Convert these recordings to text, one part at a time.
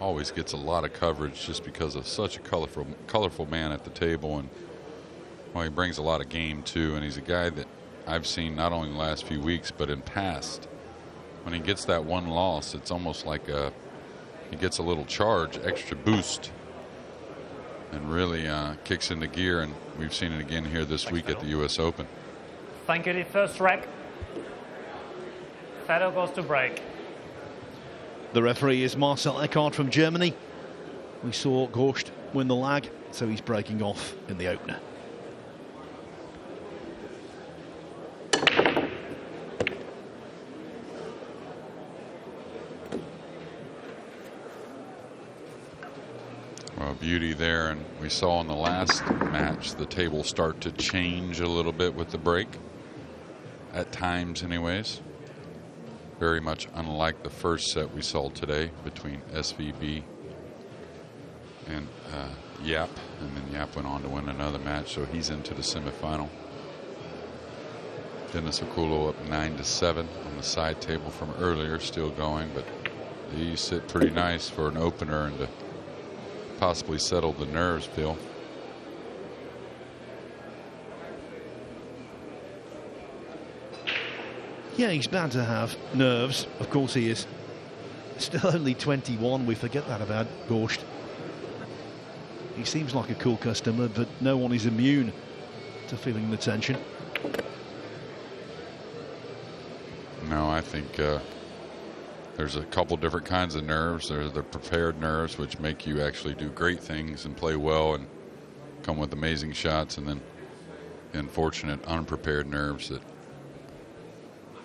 always gets a lot of coverage just because of such a colorful man at the table, and well, he brings a lot of game too. And he's a guy that I've seen not only in the last few weeks but in past. When he gets that one loss, it's almost like he gets a little charge, extra boost, and really kicks into gear. And we've seen it again here this week at the U.S. Open. Thank you. The first rack. Fedor goes to break. The referee is Marcel Eckhart from Germany. We saw Gorst win the lag, so he's breaking off in the opener. Well, beauty there, and we saw in the last match the table start to change a little bit with the break, at times anyways. Very much unlike the first set we saw today between SVB and Yap, and then Yap went on to win another match, so he's into the semifinal. Dennis Okulo up 9-7 on the side table from earlier, still going, but he sit pretty nice for an opener and to possibly settle the nerves, Phil. Yeah, he's bound to have nerves. Of course he is. Still only 21. We forget that about Gorst. He seems like a cool customer, but no one is immune to feeling the tension. No, I think there's a couple different kinds of nerves. There's the prepared nerves, which make you actually do great things and play well and come with amazing shots, and then the unfortunate unprepared nerves that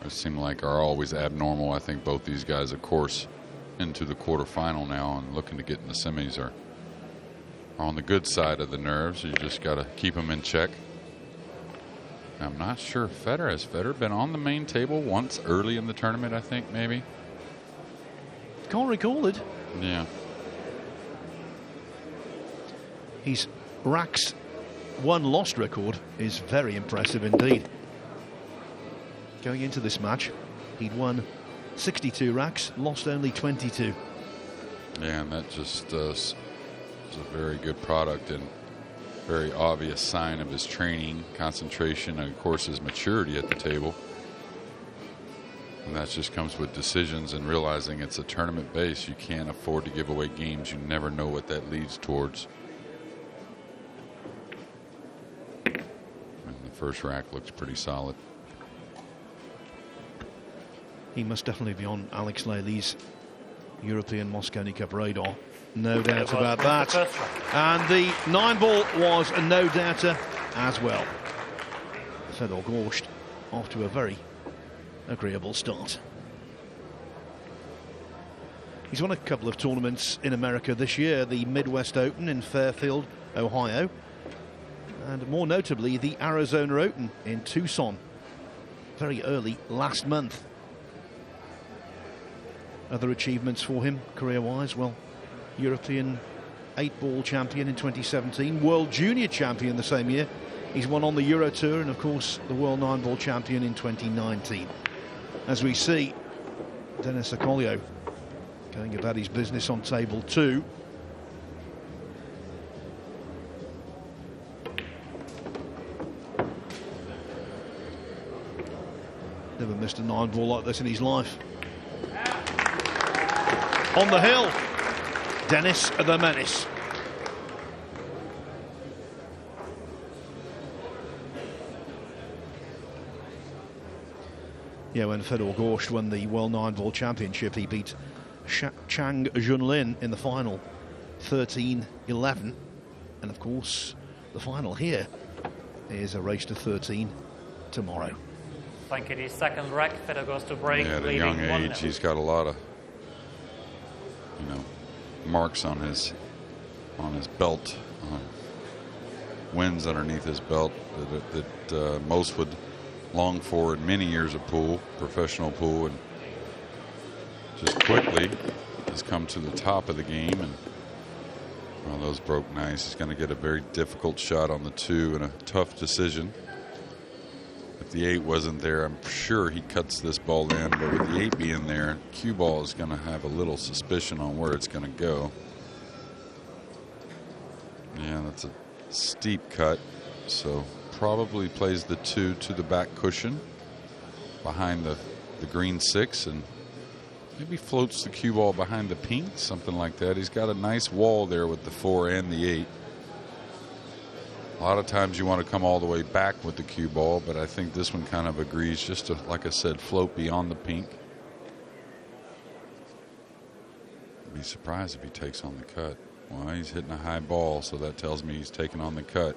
seem like are always abnormal. I think both these guys, of course, into the quarterfinal now and looking to get in the semis are on the good side of the nerves. You just got to keep them in check. I'm not sure Fedor. Has Fedor been on the main table once early in the tournament, I think, maybe? Can't recall it. Yeah. His racks one-lost record is very impressive indeed. Going into this match, he'd won 62 racks, lost only 22. Yeah, and that just is a very good product and very obvious sign of his training, concentration, and of course his maturity at the table. And that just comes with decisions and realizing it's a tournament base. You can't afford to give away games. You never know what that leads towards. And the first rack looks pretty solid. He must definitely be on Alex Lely's European Mosconi Cup radar. No doubt about that. And the 9-ball was a no-doubter as well. Fedor Gorst off to a very agreeable start. He's won a couple of tournaments in America this year, the Midwest Open in Fairfield, Ohio, and more notably the Arizona Open in Tucson very early last month. Other achievements for him career-wise, well, European 8-ball champion in 2017, World Junior champion the same year. He's won on the Euro Tour, and of course the World 9-ball champion in 2019. As we see, Dennis Okolio going about his business on table 2. Never missed a 9-ball like this in his life. On the hill, Dennis the Menace. Yeah, when Fedor Gorst won the World 9-ball championship, he beat Chang Junlin in the final, 13-11. And of course, the final here is a race to 13 tomorrow. Thank you. The second rack, Fedor goes to break. Yeah, at a young age, he's got a lot of, marks on his belt, wins underneath his belt that most would long for in many years of pool, professional pool, and just quickly has come to the top of the game. And well, those broke nice. He's going to get a very difficult shot on the 2 and a tough decision. If the 8 wasn't there, I'm sure he cuts this ball in. But with the 8 being there, cue ball is going to have a little suspicion on where it's going to go. Yeah, that's a steep cut. So probably plays the 2 to the back cushion behind the green 6, and maybe floats the cue ball behind the pink, something like that. He's got a nice wall there with the 4 and the 8. A lot of times you want to come all the way back with the cue ball, but I think this one kind of agrees just to, like I said, float beyond the pink. I'd be surprised if he takes on the cut. Well, he's hitting a high ball, so that tells me he's taking on the cut.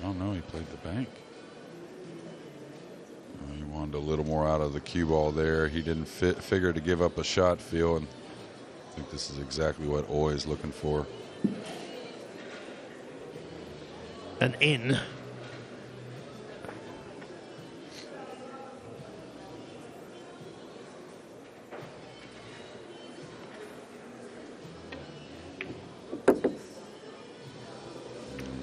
Oh no, he played the bank. He wanted a little more out of the cue ball there. He didn't figure to give up a shot, Phil, and I think this is exactly what Oi is looking for. An in.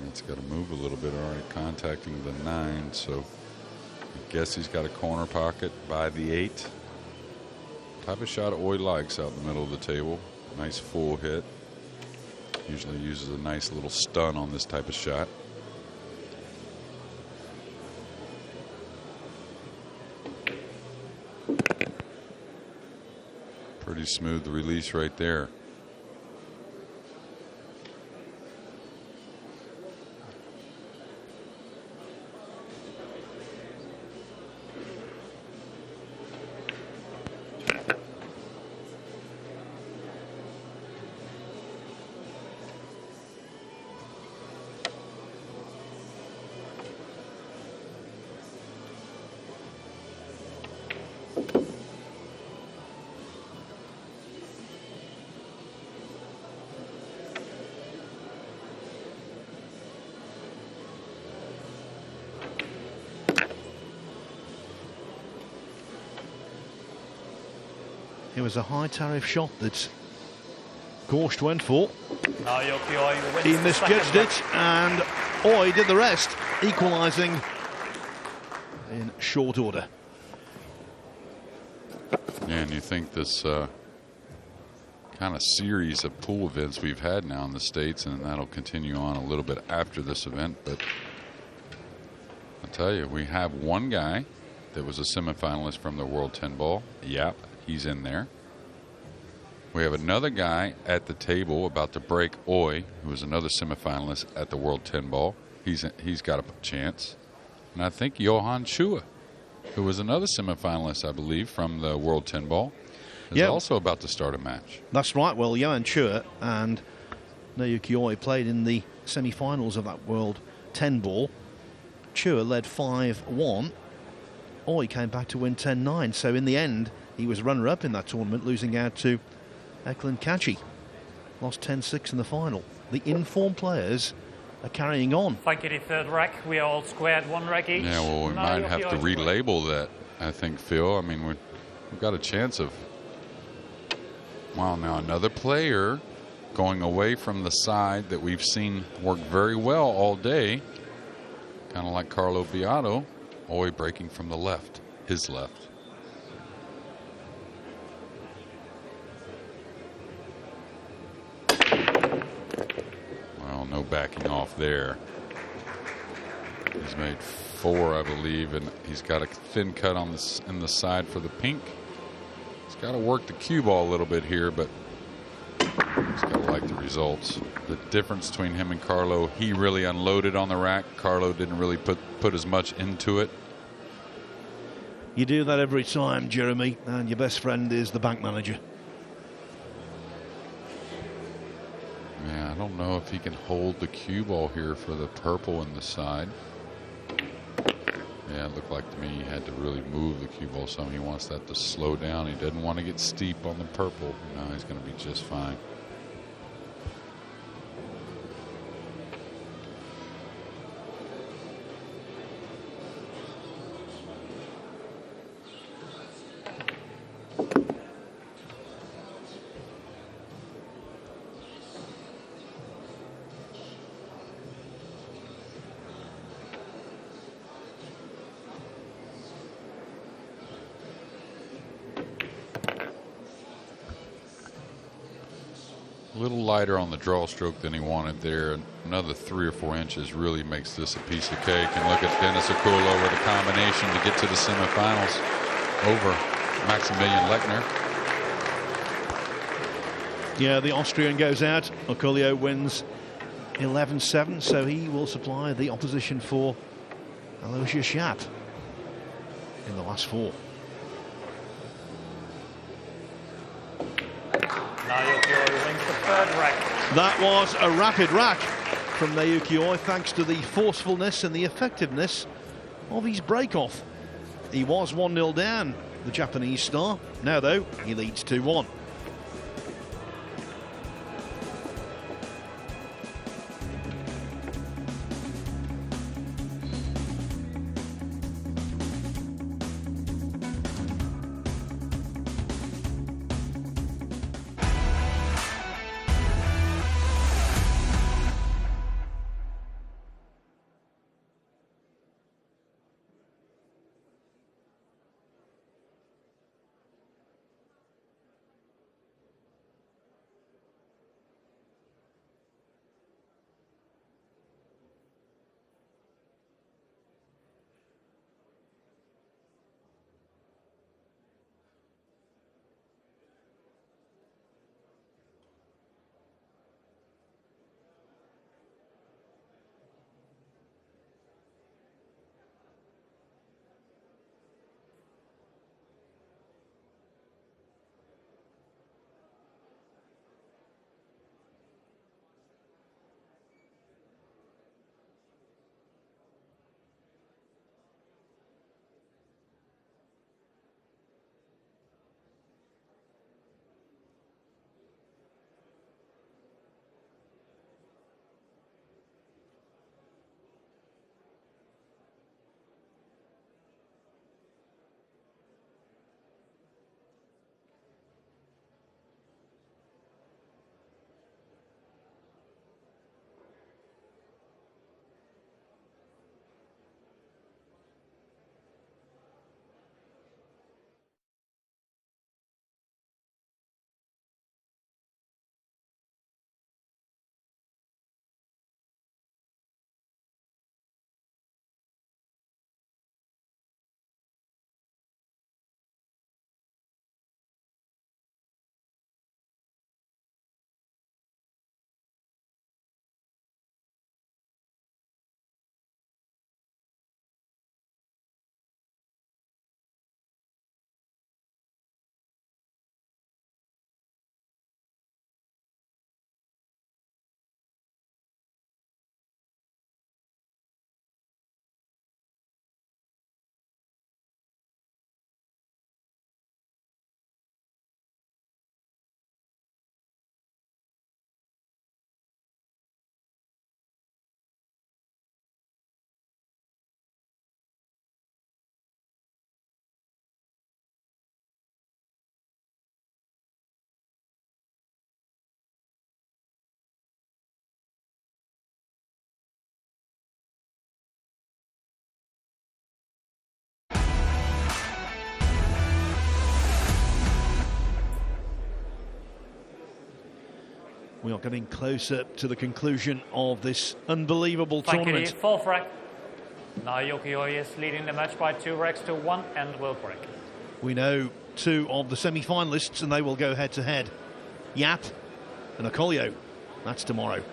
It's got to move a little bit. All right, contacting the 9, so I guess he's got a corner pocket by the 8. Type of shot Oi likes out in the middle of the table. Nice full hit. Usually uses a nice little stun on this type of shot. Pretty smooth release right there. It was a high tariff shot that Gorst went for. Naoyuki Oi wins He the misjudged second it, and Oi did the rest, equalising in short order. Yeah, and you think this kind of series of pool events we've had now in the States, and that'll continue on a little bit after this event, but I'll tell you, we have one guy that was a semifinalist from the World 10 Ball. Yep, he's in there. We have another guy at the table about to break, Oi, who was another semifinalist at the World 10 Ball. He's got a chance. And I think Johan Chua, who was another semifinalist, I believe, from the World 10 Ball, is also about to start a match. That's right. Well, Johan Chua and Naoyuki Oi played in the semi-finals of that World 10 Ball. Chua led 5-1. Oi came back to win 10-9. So in the end, he was runner-up in that tournament, losing out to Eklund Kachi. Lost 10-6 in the final. The in-form players are carrying on. Thank you, the third rack. We are all squared, 1 rack each. Yeah, well, we might have to relabel that, I think, Phil. I mean, we've got a chance of... Wow, now another player going away from the side that we've seen work very well all day. Kind of like Carlo Beato. Oi breaking from the left, his left. Well, no backing off there. He's made 4, I believe, and he's got a thin cut on this in the side for the pink. He's got to work the cue ball a little bit here, but he's got to like the results. The difference between him and Carlo, he really unloaded on the rack. Carlo didn't really put as much into it. You do that every time, Jeremy, and your best friend is the bank manager. Yeah, I don't know if he can hold the cue ball here for the purple in the side. Yeah, it looked like to me he had to really move the cue ball some. He wants that to slow down. He doesn't want to get steep on the purple. No, he's going to be just fine. A little lighter on the draw stroke than he wanted there. Another 3 or 4 inches really makes this a piece of cake. And look at Dennis Akulo with a combination to get to the semifinals over Maximilian Lechner. Yeah, the Austrian goes out. Akulo wins 11-7, so he will supply the opposition for Aloysius Schaap in the last 4. Naoyuki Oi wins the 3rd rack. That was a rapid rack from Naoyuki Oi, thanks to the forcefulness and the effectiveness of his break-off. He was 1-0 down, the Japanese star. Now, though, he leads 2-1. We are getting closer to the conclusion of this unbelievable tournament. Thank you, 4th rack. Naoyuki Oi is leading the match by 2 racks to 1 and will break. We know 2 of the semi-finalists, and they will go head-to-head. Yap and Akolio. That's tomorrow.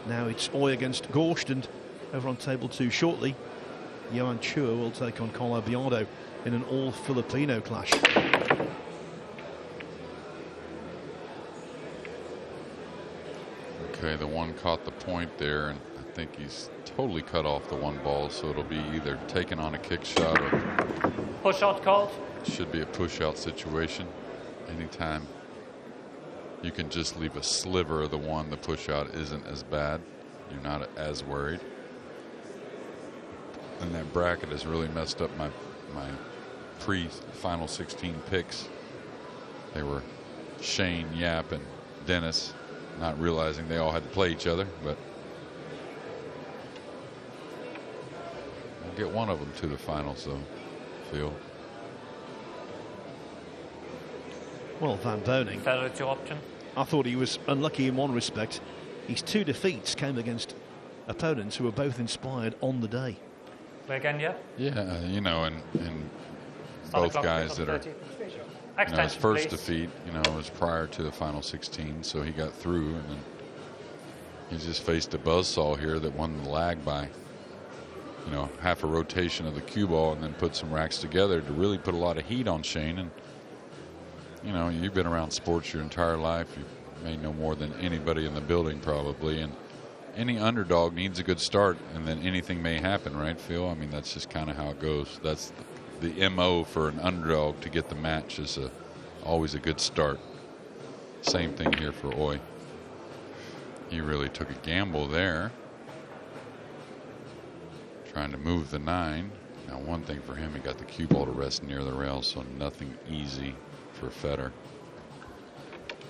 Now it's Oi against Gorst, and over on table 2 shortly, Johan Chua will take on Colo Biardo in an all-Filipino clash. Okay, the one caught the point there, and I think he's totally cut off the 1 ball, so it'll be either taken on a kick shot or Push out called. should be a push out situation. Anytime you can just leave a sliver of the 1, the push out isn't as bad. You're not as worried. And that bracket has really messed up my pre-final 16 picks. They were Shane, Yap, and Dennis, not realizing they all had to play each other, but we'll get one of them to the finals, though, Phil. Well, Van Boning. Fedor to option. I thought he was unlucky in one respect. His 2 defeats came against opponents who were both inspired on the day. Play again, yeah? Yeah, you know, and Start both the clock, guys that are, 30. you know, his first please. defeat, you know, was prior to the final 16, so he got through, and then he just faced a buzzsaw here that won the lag by, you know, half a rotation of the cue ball, and then put some racks together to really put a lot of heat on Shane. And you know, you've been around sports your entire life. You may know more than anybody in the building probably, and any underdog needs a good start, and then anything may happen, right, Phil? I mean, that's just kind of how it goes. That's the MO for an underdog to get the match, is always a good start. Same thing here for Oi. He really took a gamble there, trying to move the 9. Now, one thing for him, he got the cue ball to rest near the rail, so nothing easy for Fedor.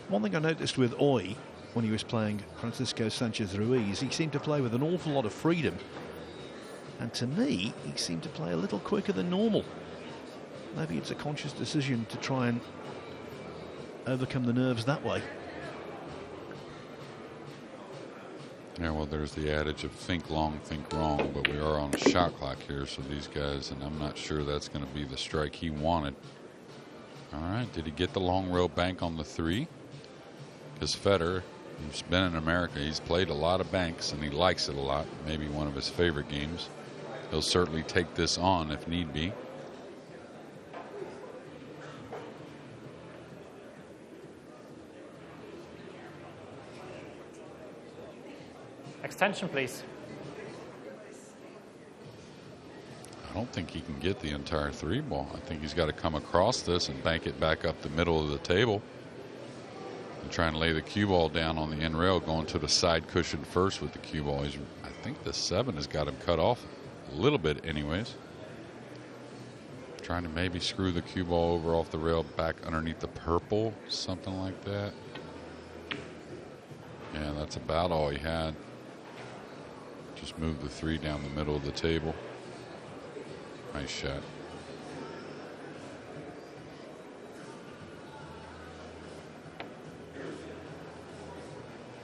One thing I noticed with Oi when he was playing Francisco Sanchez Ruiz, he seemed to play with an awful lot of freedom. And to me, he seemed to play a little quicker than normal. Maybe it's a conscious decision to try and overcome the nerves that way. Yeah, well, there's the adage of think long, think wrong, but we are on a shot clock here, so these guys, and I'm not sure that's going to be the strike he wanted. All right, did he get the long rail bank on the 3? Because Fedor, who's been in America, he's played a lot of banks, and he likes it a lot, maybe one of his favorite games. He'll certainly take this on if need be. Extension, please. I don't think he can get the entire 3 ball. I think he's got to come across this and bank it back up the middle of the table and try and lay the cue ball down on the end rail, going to the side cushion first with the cue ball. I think the 7 has got him cut off a little bit anyways. Trying to maybe screw the cue ball over off the rail back underneath the purple, something like that. Yeah, that's about all he had. Just move the 3 down the middle of the table. Nice shot.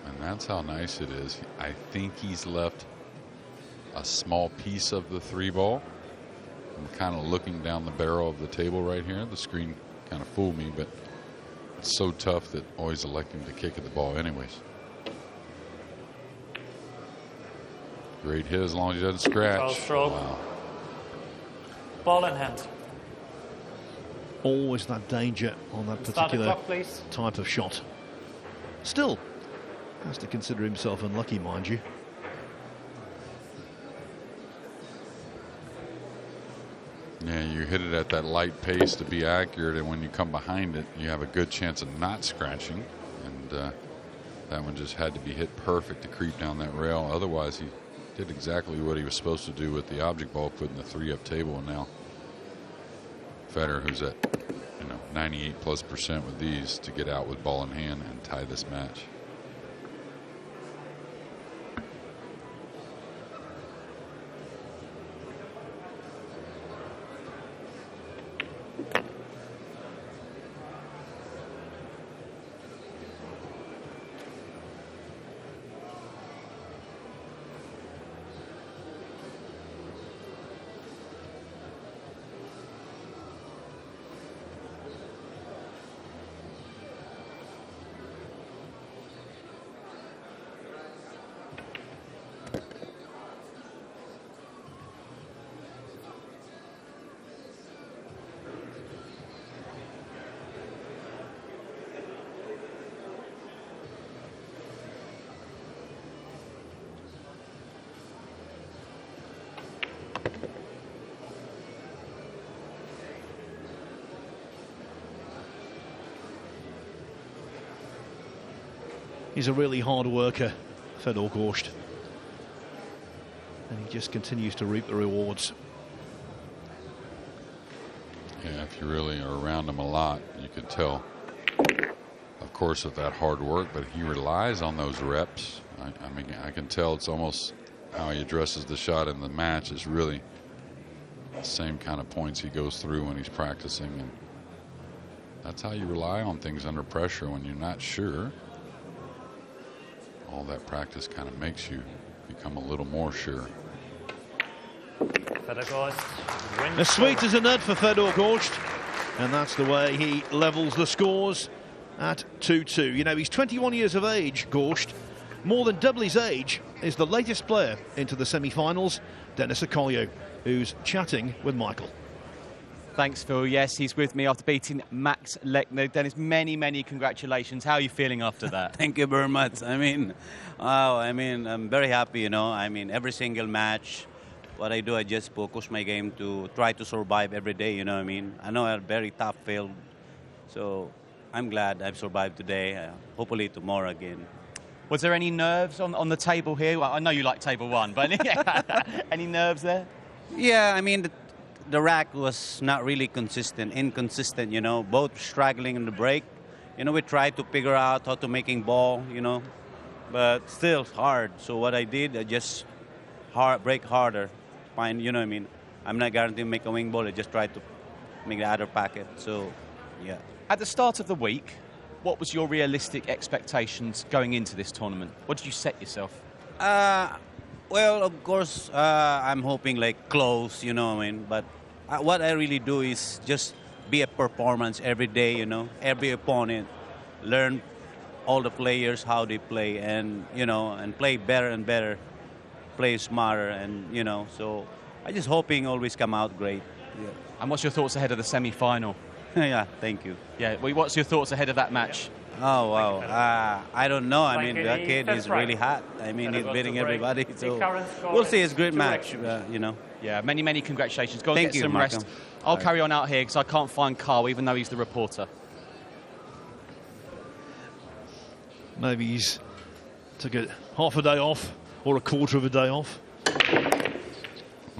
And that's how nice it is. I think he's left a small piece of the 3 ball. I'm kind of looking down the barrel of the table right here. The screen kind of fooled me, but it's so tough that always electing to kick at the ball anyways. Great hit as long as he doesn't scratch. Stroke. Wow. Ball in hand. Always that danger on that Start the particular clock, please. type of shot. Still has to consider himself unlucky, mind you. Yeah, you hit it at that light pace to be accurate, and when you come behind it, you have a good chance of not scratching. And that one just had to be hit perfect to creep down that rail. Otherwise, he did exactly what he was supposed to do with the object ball, putting the 3 up table. And now Fedor, who's at 98+% with these, to get out with ball in hand and tie this match. He's a really hard worker, Fedor Gorst. And he just continues to reap the rewards. Yeah, if you really are around him a lot, you can tell, of course, with that hard work, but he relies on those reps. I mean, I can tell it's almost how he addresses the shot in the match is really the same kind of points he goes through when he's practicing. And that's how you rely on things under pressure when you're not sure. all that practice kind of makes you become a little more sure. Fedor Gorst wins. As sweet as a nut for Fedor Gorst, and that's the way he levels the scores at 2-2. You know, he's 21 years of age, Gorst. More than double his age is the latest player into the semi-finals, Dennis Okoye, who's chatting with Michael. Thanks, Phil. Yes, he's with me after beating Max Lechner. Dennis, many congratulations. How are you feeling after that? Thank you very much. I mean, I'm very happy, you know. I mean, every single match, what I do, I just focus my game to try to survive every day, you know what I mean? I know a very tough field, so I'm glad I've survived today. Hopefully tomorrow again. Was there any nerves on the table here? Well, I know you like table one, but any nerves there? Yeah, I mean, the rack was not really inconsistent, you know, both struggling in the break. You know, we tried to figure out how to making ball, you know, but still hard. So what I did, I just break harder, find, you know what I mean? I'm not guaranteed to make a wing ball, I just tried to make the other packet, so, yeah. At the start of the week, what was your realistic expectations going into this tournament? What did you set yourself? Well, of course, I'm hoping like close, you know what I mean? But what I really do is just be a performance every day, you know, every opponent, learn all the players, how they play, and, you know, and play better and better, play smarter, and, you know, so I just hoping always come out great. Yeah. And what's your thoughts ahead of the semi-final? Yeah, thank you. Yeah, well, what's your thoughts ahead of that match? Oh, wow. I don't know. I mean, Like, that kid is really hot. I mean, he's beating everybody. So we'll see. It's a great match, you know. Yeah, many congratulations. Go and Thank get you, some Malcolm. rest. I'll carry on out here because I can't find Carl, even though he's the reporter. Maybe he's took half a day off or a quarter of a day off.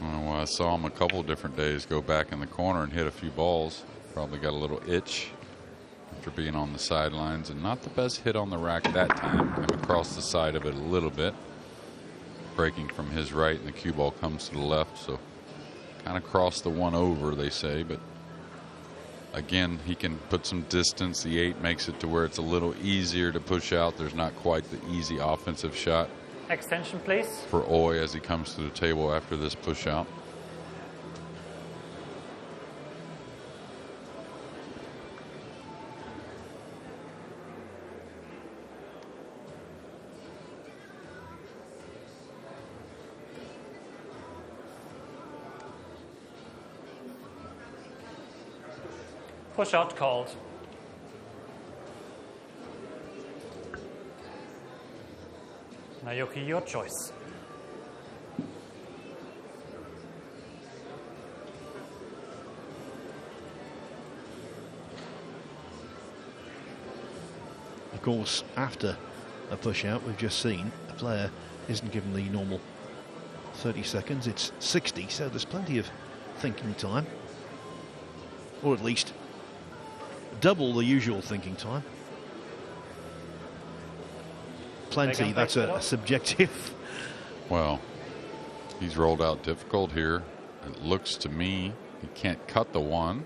Well, I saw him a couple different days go back in the corner and hit a few balls. Probably got a little itch after being on the sidelines, and not the best hit on the rack that time. Came across the side of it a little bit, breaking from his right, and the cue ball comes to the left, so kind of crossed the one over, they say, but again, he can put some distance. The 8 makes it to where it's a little easier to push out. There's not quite the easy offensive shot Extension, please. for Oi as he comes to the table after this push out. Push out called. Naoyuki, your choice. Of course, after a push out, we've just seen a player isn't given the normal 30 seconds, it's 60, so there's plenty of thinking time, or at least double the usual thinking time. Plenty, that's a subjective. Well, he's rolled out difficult here. It looks to me he can't cut the one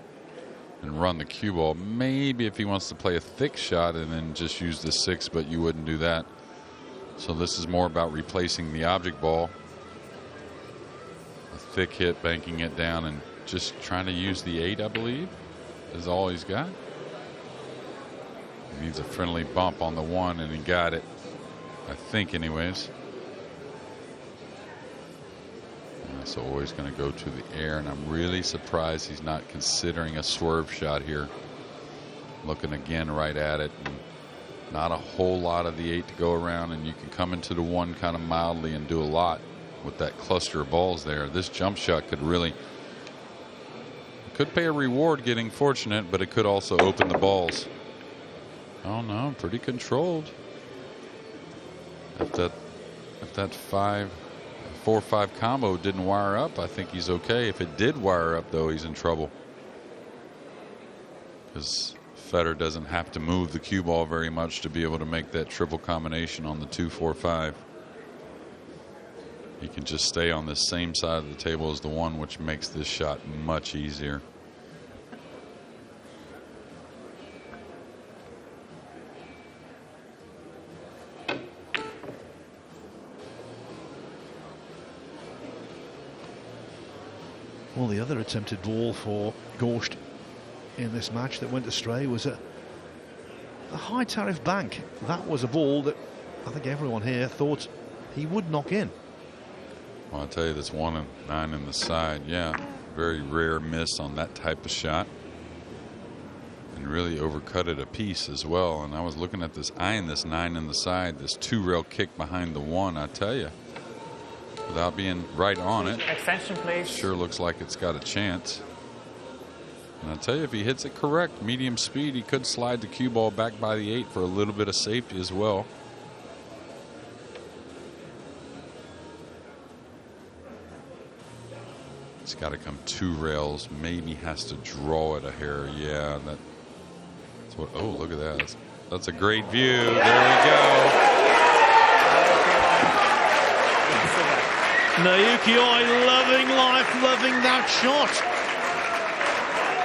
and run the cue ball. Maybe if he wants to play a thick shot and then just use the 6, but you wouldn't do that. So this is more about replacing the object ball. A thick hit, banking it down, and just trying to use the 8, I believe, is all he's got. He needs a friendly bump on the 1, and he got it, I think, anyways. So Oi's going to go to the air, and I'm really surprised he's not considering a swerve shot here. Looking again right at it, and not a whole lot of the 8 to go around, and you can come into the 1 kind of mildly and do a lot with that cluster of balls there. This jump shot could pay a reward getting fortunate, but it could also open the balls. Oh no, pretty controlled. If that 4-5 combo didn't wire up, I think he's okay. If it did wire up, though, he's in trouble, because Fedor doesn't have to move the cue ball very much to be able to make that triple combination on the 2-4-5. He can just stay on the same side of the table as the 1, which makes this shot much easier. Well, the other attempted ball for Gorst in this match that went astray was a high tariff bank. That was a ball that I think everyone here thought he would knock in. Well, I'll tell you, this 1 and 9 in the side, yeah, very rare miss on that type of shot. And really overcut it a piece as well. And I was looking at this, eyeing this 9 in the side, this 2-rail kick behind the 1, I tell you, without being right on it. Extension, please. Sure looks like it's got a chance. And I tell you, if he hits it correct, medium speed, he could slide the cue ball back by the 8 for a little bit of safety as well. It's got to come 2 rails. Maybe has to draw it a hair. Yeah, that's what. Oh, look at that. That's a great view. There we go. Naoyuki Oi loving life, loving that shot.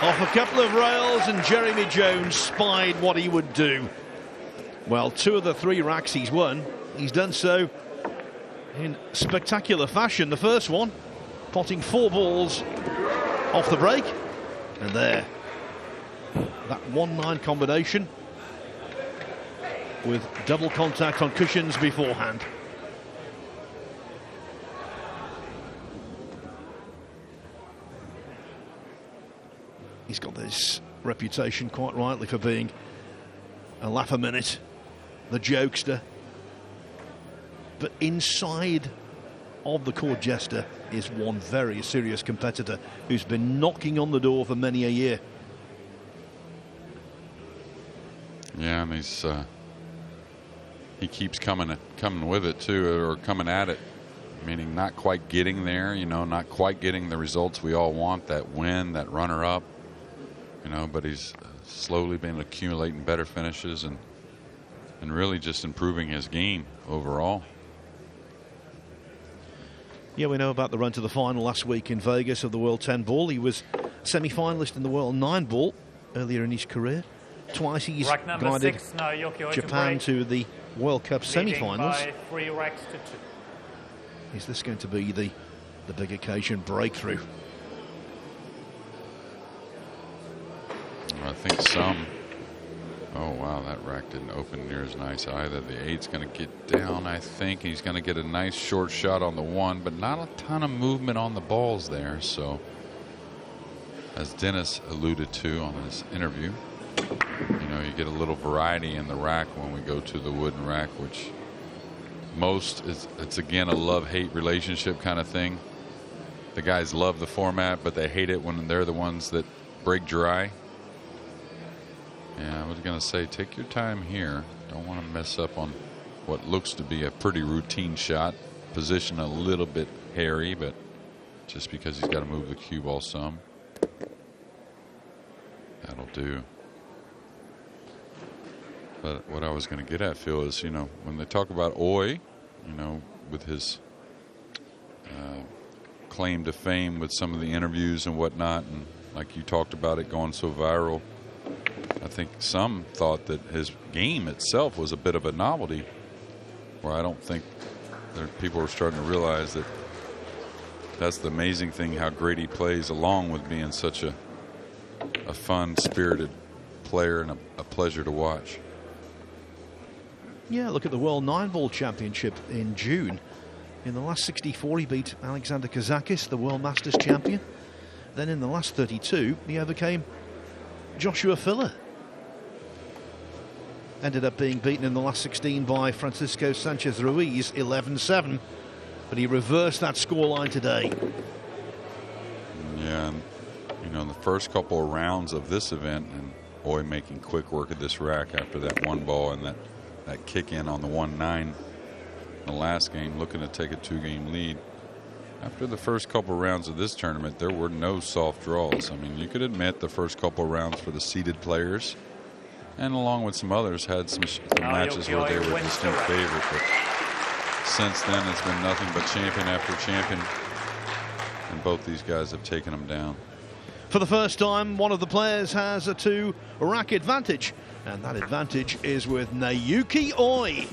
Off a couple of rails, and Jeremy Jones spied what he would do. Well, 2 of the 3 racks he's won, he's done so in spectacular fashion. The first one, potting 4 balls off the break, and there, that 1-9 combination with double contact on cushions beforehand. He's got this reputation, quite rightly, for being a laugh a minute, the jokester. But inside of the court jester is one very serious competitor who's been knocking on the door for many a year. Yeah, and he keeps coming with it too, or coming at it, meaning not quite getting there, you know, not quite getting the results we all want, that win, that runner-up. You know, but he's slowly been accumulating better finishes and really just improving his game overall. Yeah, we know about the run to the final last week in Vegas of the World 10 ball. He was semi-finalist in the World 9 ball earlier in his career. Twice he's guided 6, Naoyuki Oi Japan to the World Cup semi-finals. By 3 racks to 2. Is this going to be the big occasion breakthrough? I think some. Oh, wow, that rack didn't open near as nice either. The 8's going to get down, I think. He's going to get a nice short shot on the 1, but not a ton of movement on the balls there. So, as Dennis alluded to on his interview, you know, you get a little variety in the rack when we go to the wooden rack, which it's again a love-hate relationship kind of thing. The guys love the format, but they hate it when they're the ones that break dry. Yeah, I was going to say, take your time here. Don't want to mess up on what looks to be a pretty routine shot. Position a little bit hairy, but just because he's got to move the cue ball some. That'll do. But what I was going to get at, Phil, is, you know, when they talk about Oi, you know, with his claim to fame with some of the interviews and whatnot, and like you talked about it going so viral, I think some thought that his game itself was a bit of a novelty, where I don't think people are starting to realize that that's the amazing thing, how great he plays, along with being such a fun, spirited player and a pleasure to watch. Yeah, look at the World 9-ball Championship in June. In the last 64, he beat Alexander Kazakis, the World Masters champion. Then in the last 32, he overcame Joshua Filler. Ended up being beaten in the last 16 by Francisco Sanchez Ruiz, 11-7. But he reversed that scoreline today. Yeah, and, you know, in the first couple of rounds of this event, and Oi making quick work of this rack after that 1 ball and that kick in on the 1-9 in the last game, looking to take a 2-game lead. After the first couple of rounds of this tournament, there were no soft draws. I mean, you could admit the first couple of rounds for the seeded players, and along with some others, had some matches where they were distinct favorite. But since then, it's been nothing but champion after champion, and both these guys have taken them down. For the first time, one of the players has a 2-rack advantage, and that advantage is with Naoyuki Oi.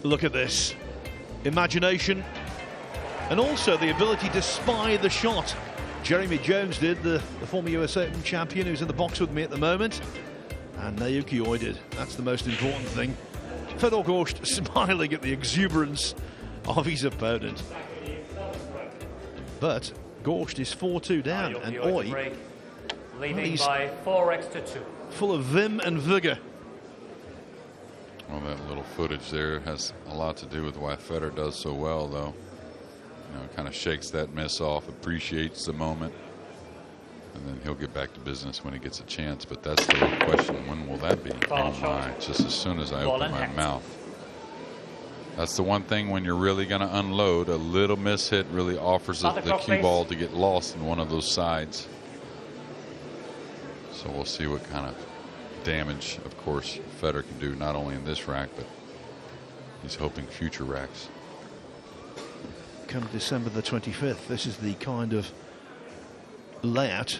Look at this. Imagination and also the ability to spy the shot. Jeremy Jones did, the former US Open champion who's in the box with me at the moment. And Naoyuki Oi did. That's the most important thing. Fedor Gorst smiling at the exuberance of his opponent. But Gorst is 4-2 down, and Oi, leading by 4x to 2. Full of vim and vigour. Well, that little footage there has a lot to do with why Federer does so well, though. You know, kind of shakes that miss off, appreciates the moment, and then he'll get back to business when he gets a chance. But that's the real question. When will that be? Oh, my. Just as soon as I open my mouth. That's the one thing when you're really going to unload. A little miss hit really offers the cue ball to get lost in one of those sides. So we'll see what kind of damage, of course, Federer can do, not only in this rack, but he's hoping future racks. Come December the 25th, this is the kind of layout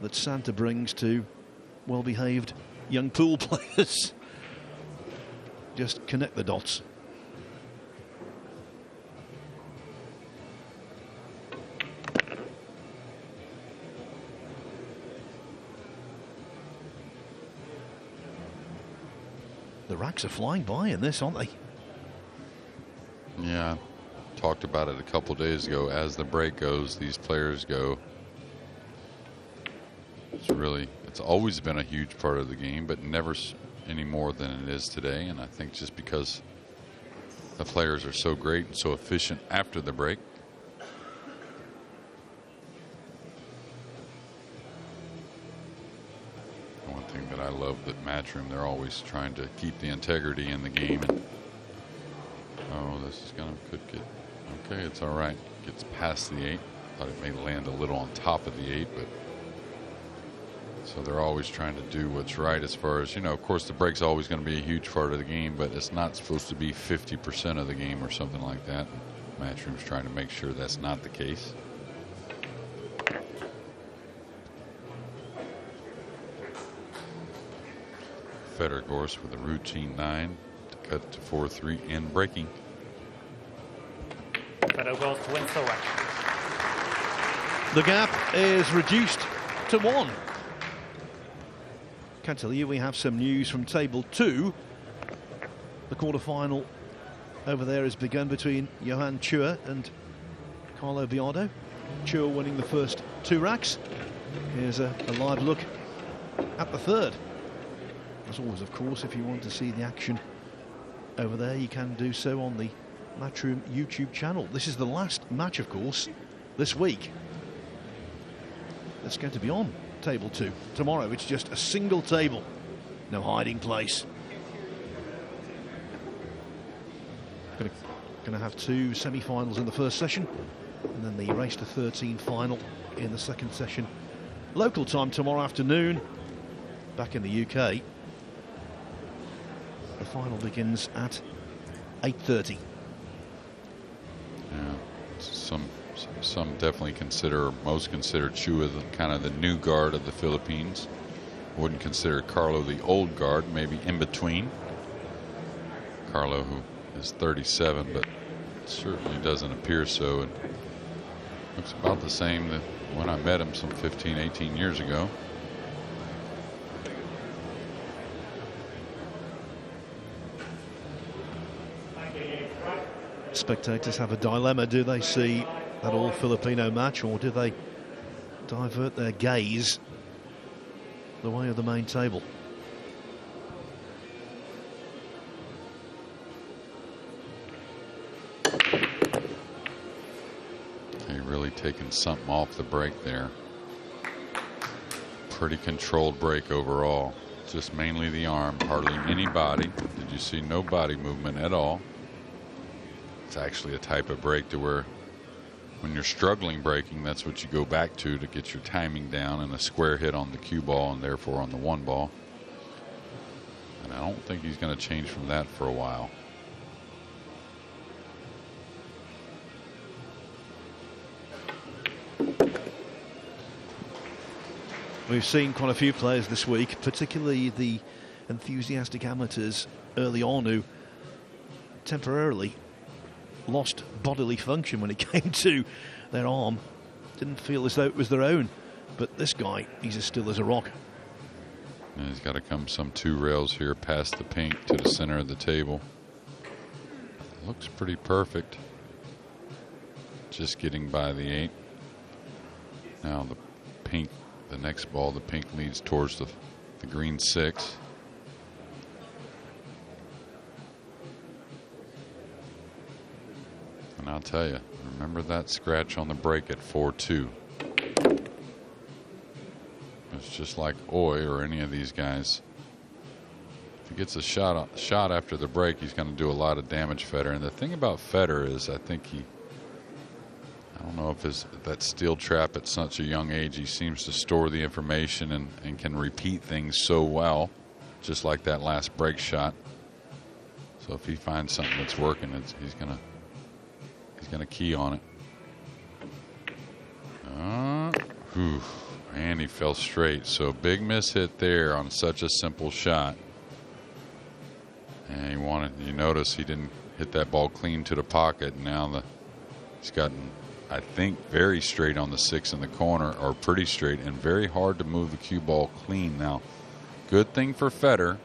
that Santa brings to well-behaved young pool players. Just connect the dots. The racks are flying by in this, aren't they? Yeah, talked about it a couple days ago. As the break goes, these players go. It's always been a huge part of the game, but never any more than it is today. And I think just because the players are so great and so efficient after the break. One thing that I love that Matchroom, they're always trying to keep the integrity in the game. And, oh, this is could get, okay, it's all right. Gets past the 8. Thought it may land a little on top of the 8, but so they're always trying to do what's right as far as, you know, of course the break's always going to be a huge part of the game, but it's not supposed to be 50% of the game or something like that. And Matchroom's trying to make sure that's not the case. Fedor Gorst with a routine 9 to cut to 4-3 and breaking. Fedor Gorst wins the rack. The gap is reduced to 1. Can tell you we have some news from table 2. The quarterfinal over there has begun between Johan Chua and Carlo Biardo. Chua winning the first 2 racks. Here's a live look at the third. As always, of course, if you want to see the action over there, you can do so on the Matchroom YouTube channel. This is the last match, of course, this week. That's going to be on table 2. Tomorrow it's just a single table, no hiding place. Going to have 2 semi-finals in the first session, and then the race to 13 final in the second session. Local time tomorrow afternoon, back in the UK. The final begins at 8:30. Yeah, some definitely consider, or most consider Chua kind of the new guard of the Philippines. Wouldn't consider Carlo the old guard, maybe in between. Carlo, who is 37, but certainly doesn't appear so, and looks about the same that when I met him some 15, 18 years ago. Spectators have a dilemma. Do they see that all Filipino match, or do they divert their gaze the way of the main table? He really taking something off the break there. Pretty controlled break overall. Just mainly the arm, hardly any body. Did you see no body movement at all? It's actually a type of break to where when you're struggling breaking, that's what you go back to get your timing down, and a square hit on the cue ball and therefore on the 1 ball. And I don't think he's going to change from that for a while. We've seen quite a few players this week, particularly the enthusiastic amateurs early on, who temporarily lost bodily function when it came to their arm. Didn't feel as though it was their own. But this guy, he's as still as a rock. And he's got to come some 2 rails here past the pink to the center of the table. Looks pretty perfect. Just getting by the 8. Now the pink, the next ball, the pink leads towards the green 6. And I'll tell you, remember that scratch on the break at 4-2. It's just like Oi or any of these guys. If he gets a shot after the break, he's going to do a lot of damage, Fedor. And the thing about Fedor is, I think I don't know if that steel trap at such a young age, he seems to store the information and can repeat things so well, just like that last break shot. So if he finds something that's working, he's gonna key on it. And he fell straight. So big miss hit there on such a simple shot. And you notice he didn't hit that ball clean to the pocket. Now he's gotten, I think, very straight on the 6 in the corner, or pretty straight, and very hard to move the cue ball clean. Now, good thing for Fedor,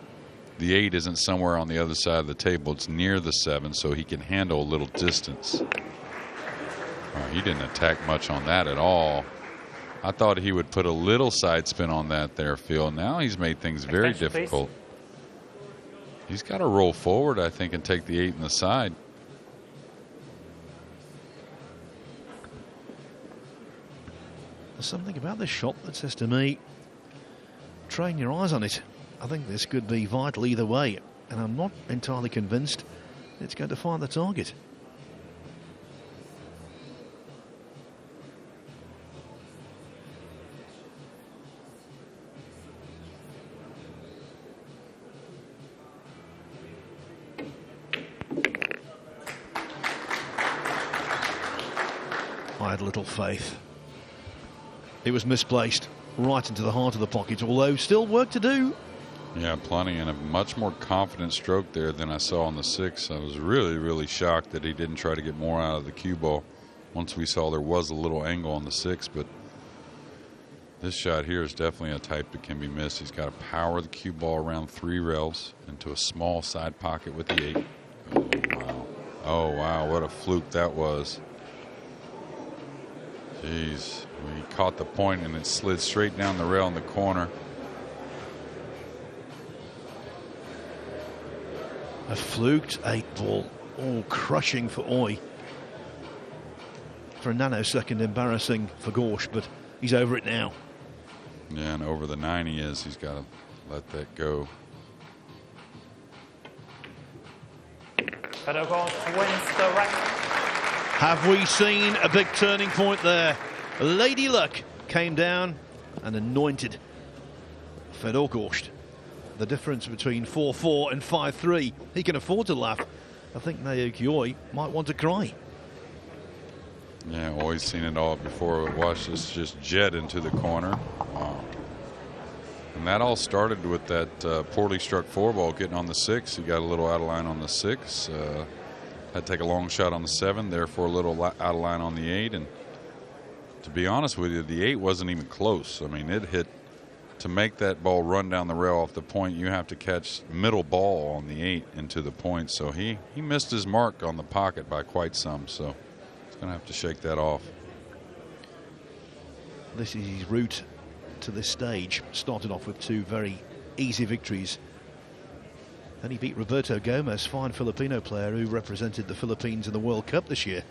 the 8 isn't somewhere on the other side of the table. It's near the 7, so he can handle a little distance. He didn't attack much on that at all. I thought he would put a little side spin on that there, Phil. Now he's made things very difficult. He's got to roll forward, I think, and take the 8 in the side. There's something about this shot that says to me, train your eyes on it. I think this could be vital either way, and I'm not entirely convinced it's going to find the target. I had little faith. It was misplaced right into the heart of the pocket, although still work to do. Yeah, plenty, and a much more confident stroke there than I saw on the 6. I was really, really shocked that he didn't try to get more out of the cue ball. Once we saw there was a little angle on the 6, but this shot here is definitely a type that can be missed. He's got to power the cue ball around 3 rails into a small side pocket with the 8. Oh, wow. Oh, wow, what a fluke that was. Jeez, he caught the point and it slid straight down the rail in the corner. A fluked 8-ball, all crushing for Oi. For a nanosecond embarrassing for Gorst, but he's over it now. Yeah, and over the 9 he is. He's got to let that go. Fedor Gorst wins the race. Have we seen a big turning point there? Lady Luck came down and anointed Fedor Gorst. The difference between 4-4 and 5-3. He can afford to laugh. I think Naoyuki Oi might want to cry. Yeah, always seen it all before. Watch this just jet into the corner. Wow. And that all started with that poorly struck 4-ball getting on the 6. He got a little out of line on the 6. Had to take a long shot on the 7, therefore a little out of line on the 8. And to be honest with you, the 8 wasn't even close. I mean, it hit, to make that ball run down the rail off the point, you have to catch middle ball on the 8 into the point. So he missed his mark on the pocket by quite some. So he's going to have to shake that off. This is his route to this stage. Started off with 2 very easy victories. Then he beat Roberto Gomez, fine Filipino player who represented the Philippines in the World Cup this year.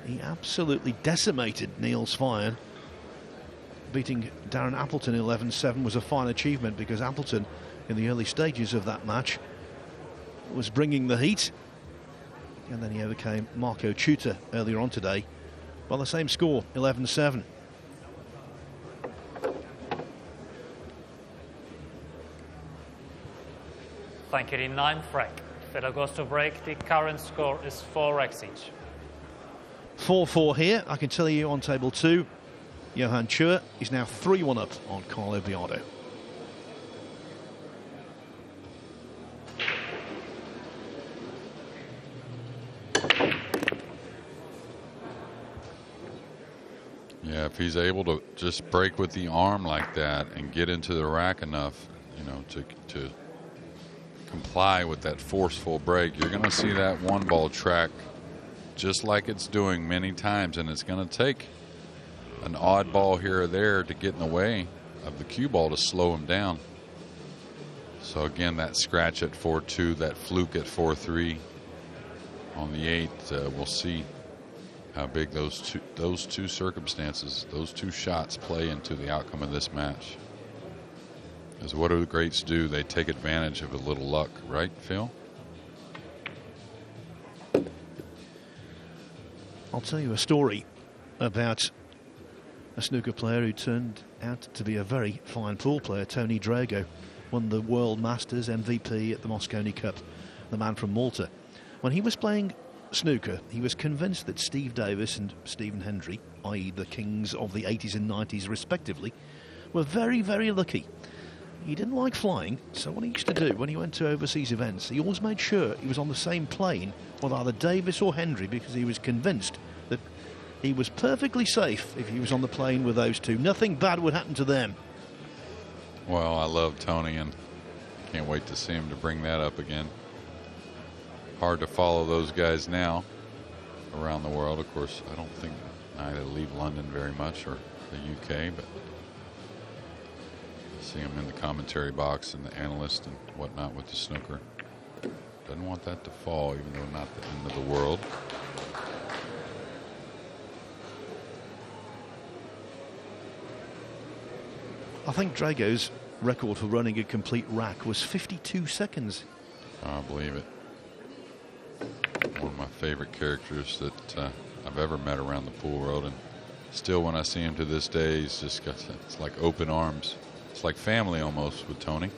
He absolutely decimated Neil Svyan. Beating Darren Appleton 11-7 was a fine achievement, because Appleton, in the early stages of that match, was bringing the heat. And then he overcame Marco Chuta earlier on today by the same score, 11-7. Thank you. The 9th rack. Fedor Gorst to break. The current score is 4x each. 4-4 here. I can tell you on table 2, Johan Chua is now 3-1 up on Carlo Biardo. if he's able to just break with the arm like that and get into the rack enough, you know, to comply with that forceful break, you're going to see that one ball track just like it's doing many times, and it's going to take an odd ball here or there to get in the way of the cue ball to slow him down. So again, that scratch at 4-2, that fluke at 4-3 on the 8th, we'll see how big those two circumstances, those two shots play into the outcome of this match. Because what do the greats do? They take advantage of a little luck, right, Phil? I'll tell you a story about a snooker player who turned out to be a very fine pool player. Tony Drago won the World Masters MVP at the Mosconi Cup, the man from Malta. When he was playing snooker, he was convinced that Steve Davis and Stephen Hendry, i.e. the kings of the 80s and 90s respectively, were very, very lucky. He didn't like flying, so what he used to do when he went to overseas events, he always made sure he was on the same plane with either Davis or Hendry, because he was convinced that he was perfectly safe if he was on the plane with those two. Nothing bad would happen to them. Well, I love Tony, and can't wait to see him to bring that up again. Hard to follow those guys now around the world. Of course, I don't think I leave London very much, or the UK, but see him in the commentary box and the analyst and whatnot with the snooker. Doesn't want that to fall, even though not the end of the world. I think Drago's record for running a complete rack was 52 seconds. I believe it. One of my favorite characters that I've ever met around the pool world, and still when I see him to this day, he's just got, it's like open arms. It's like family almost with Tony.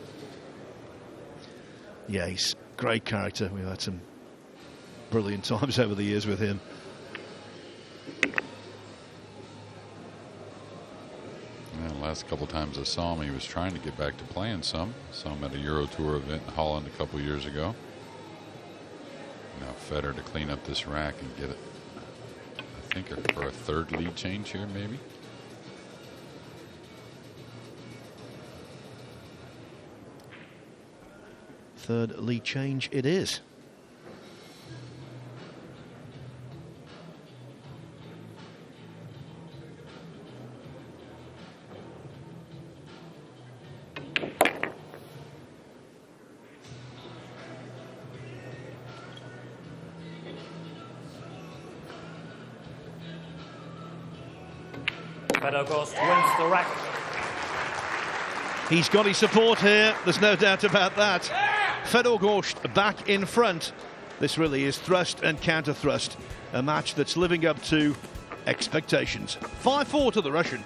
Yeah, he's a great character. We've had some brilliant times over the years with him. Yeah, the last couple times I saw him, he was trying to get back to playing some. Saw him at a Euro Tour event in Holland a couple years ago. Now Fedor to clean up this rack and get it, I think, for a third lead change here, maybe. Third lead change it is. Fedor Gorst wins the rack. He's got his support here, there's no doubt about that. Fedor Gorst back in front. This really is thrust and counter thrust, a match that's living up to expectations. 5-4 to the Russian.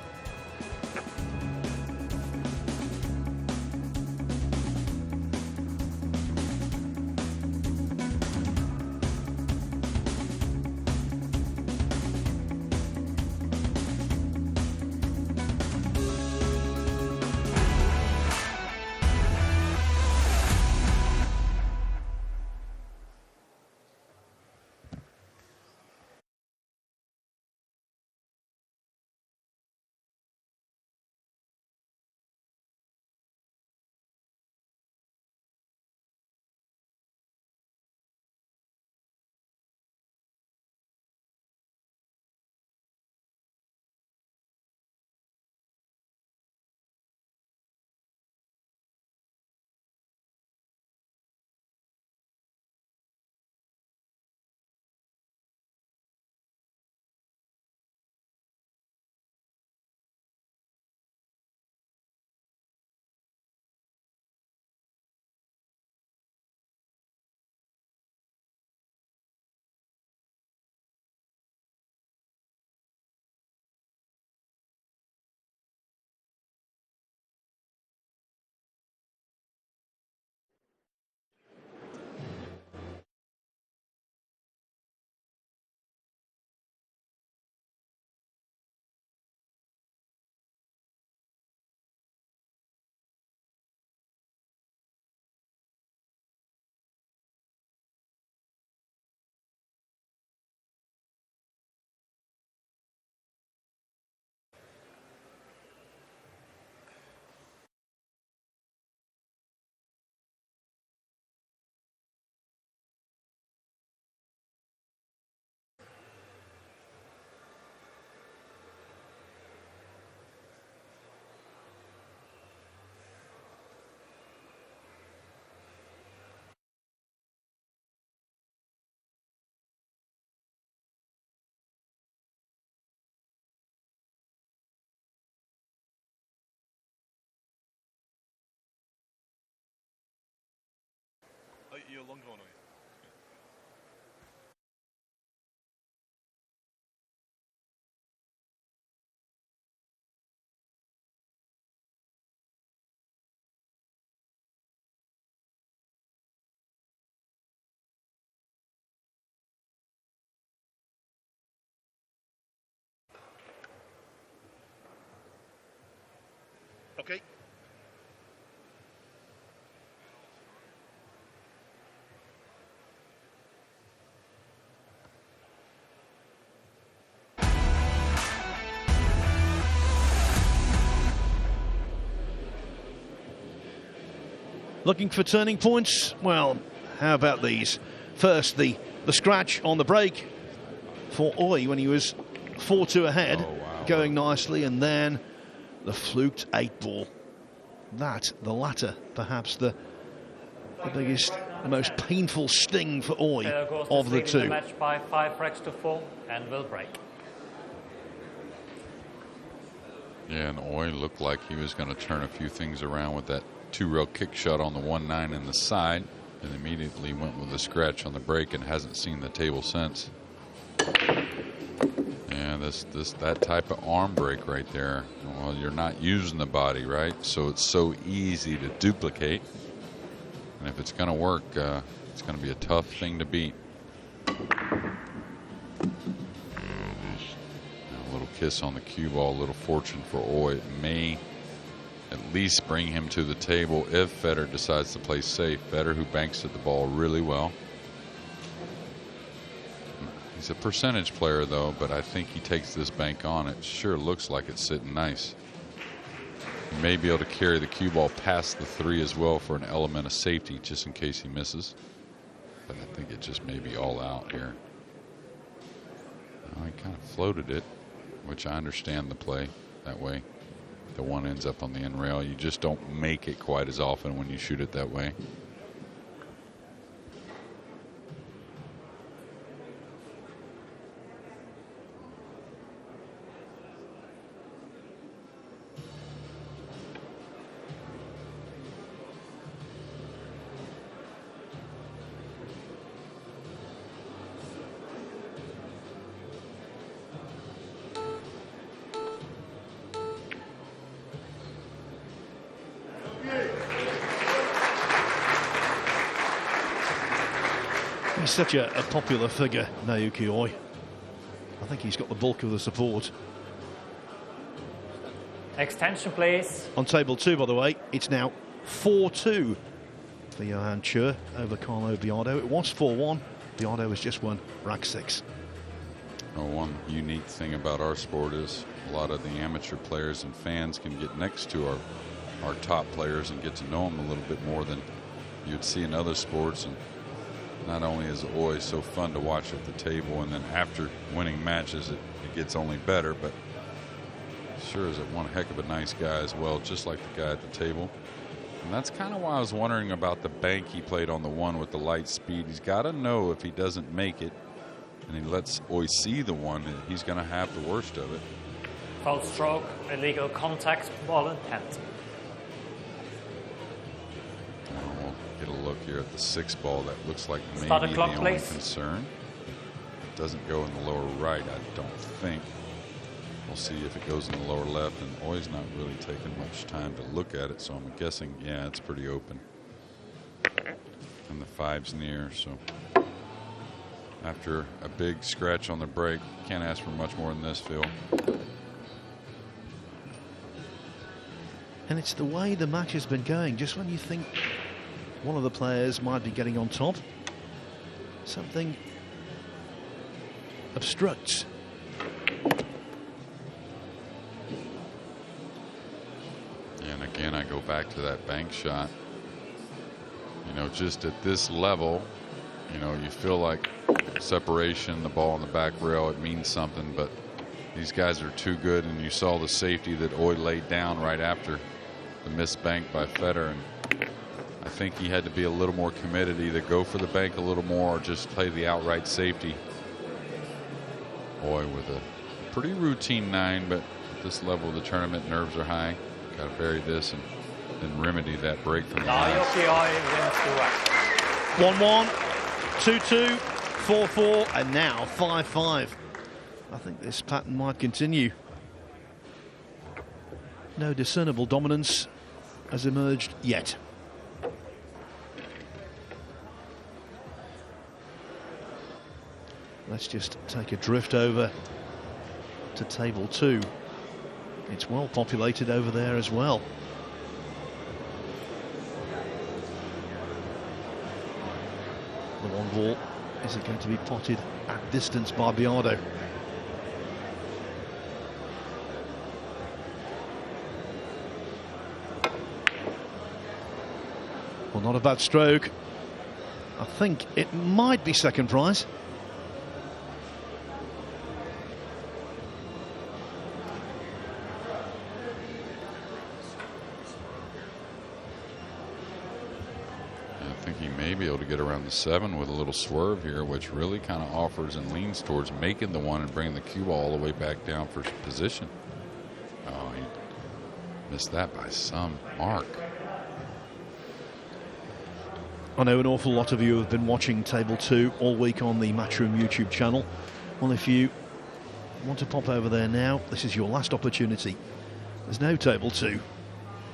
Okay. Looking for turning points? Well, how about these? First, the scratch on the break for Oi when he was 4-2 ahead, going nicely, and then the fluked 8-ball. That, the latter, perhaps the biggest, the most painful sting for Oi of the two. The match by 5 racks to 4 and will break. Yeah, and Oi looked like he was going to turn a few things around with that 2-rail kick shot on the 1-9 in the side, and immediately went with a scratch on the break and hasn't seen the table since. Yeah, that type of arm break right there. Well, you're not using the body, right? So it's so easy to duplicate. And if it's going to work, it's going to be a tough thing to beat. A little kiss on the cue ball, a little fortune for Oi. It may at least bring him to the table if Fedor decides to play safe. Fedor, who banks at the ball really well. He's a percentage player, though, but I think he takes this bank on. It sure looks like it's sitting nice. He may be able to carry the cue ball past the 3 as well for an element of safety, just in case he misses. But I think it just may be all out here. He kind of floated it, which I understand the play that way. The one ends up on the end rail. You just don't make it quite as often when you shoot it that way. He's such a popular figure, Naoyuki Oi. I think he's got the bulk of the support. Extension, please. On table 2, by the way, it's now 4-2 for Johan Chur over Carlo Biardo. It was 4-1. Biardo has just won rack 6. Well, one unique thing about our sport is a lot of the amateur players and fans can get next to our top players and get to know them a little bit more than you'd see in other sports. And not only is Oi so fun to watch at the table, and then after winning matches it gets only better, but sure is one heck of a nice guy as well, just like the guy at the table. And that's kind of why I was wondering about the bank he played on the 1 with the light speed. He's got to know if he doesn't make it and he lets Oi see the 1, he's going to have the worst of it. Foul stroke, illegal contact, ball in hand. We'll get a look here at the 6 ball. That looks like maybe Start the the clock, only please. concern. It doesn't go in the lower right, I don't think. We'll see if it goes in the lower left, and Oi's not really taking much time to look at it, so I'm guessing, yeah, it's pretty open. And the 5's near, so after a big scratch on the break, can't ask for much more than this, Phil. And it's the way the match has been going. Just when you think one of the players might be getting on top, something obstructs. And again, I go back to that bank shot. You know, just at this level, you know, you feel like separation, the ball on the back rail, it means something, but these guys are too good, and you saw the safety that Oi laid down right after the missed bank by Fedor, and I think he had to be a little more committed, either go for the bank a little more or just play the outright safety. Oi with a pretty routine 9, but at this level of the tournament, nerves are high. Got to bury this and then remedy that break from the last. Naoyuki Oi wins the rack. 1-1, 2-2, 4-4, and now 5-5. I think this pattern might continue. No discernible dominance has emerged yet. Let's just take a drift over to table 2. It's well populated over there as well. The one ball, is it going to be potted at distance by Biardo? Well, not a bad stroke. I think it might be second prize. I think he may be able to get around the 7 with a little swerve here, which really kind of offers and leans towards making the 1 and bringing the cue ball all the way back down for position. Oh, he missed that by some mark. I know an awful lot of you have been watching Table 2 all week on the Matchroom YouTube channel. Well, if you want to pop over there now, this is your last opportunity. There's no Table 2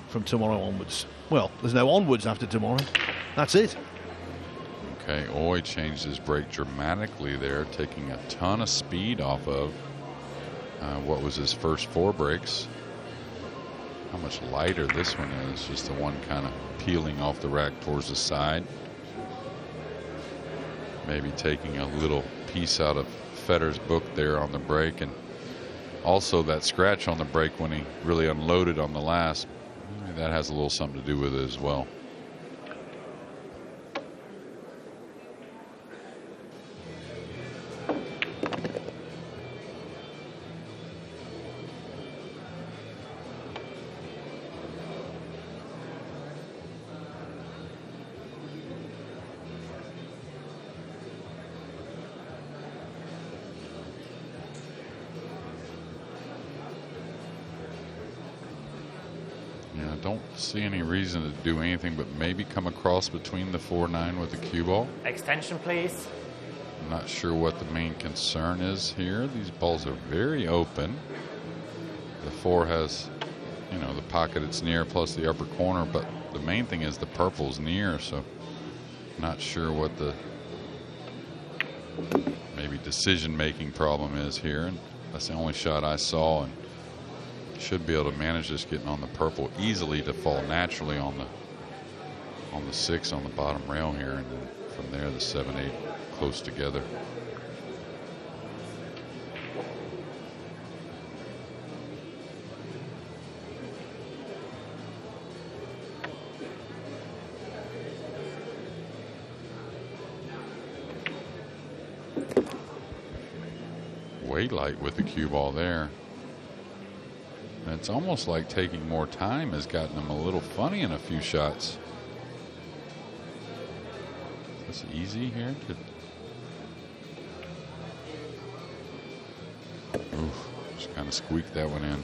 from tomorrow onwards. Well, there's no onwards after tomorrow. That's it. Okay, Oi changed his break dramatically there, taking a ton of speed off of what was his first 4 breaks. How much lighter this one is, just the one kind of peeling off the rack towards the side. Maybe taking a little piece out of Fedor's book there on the break, and also that scratch on the break when he really unloaded on the last. Maybe that has a little something to do with it as well. Don't see any reason to do anything but maybe come across between the 4-9 with the cue ball. Extension, please. I'm not sure what the main concern is here. These balls are very open. The 4 has, you know, the pocket it's near plus the upper corner, but the main thing is the purple's near, so not sure what the maybe decision-making problem is here. And that's the only shot I saw, and should be able to manage this getting on the purple easily to fall naturally on the 6 on the bottom rail here, and then from there the 7-8 close together. Way light with the cue ball there. And it's almost like taking more time has gotten him a little funny in a few shots. Is this easy here? Oof, just kind of squeaked that one in.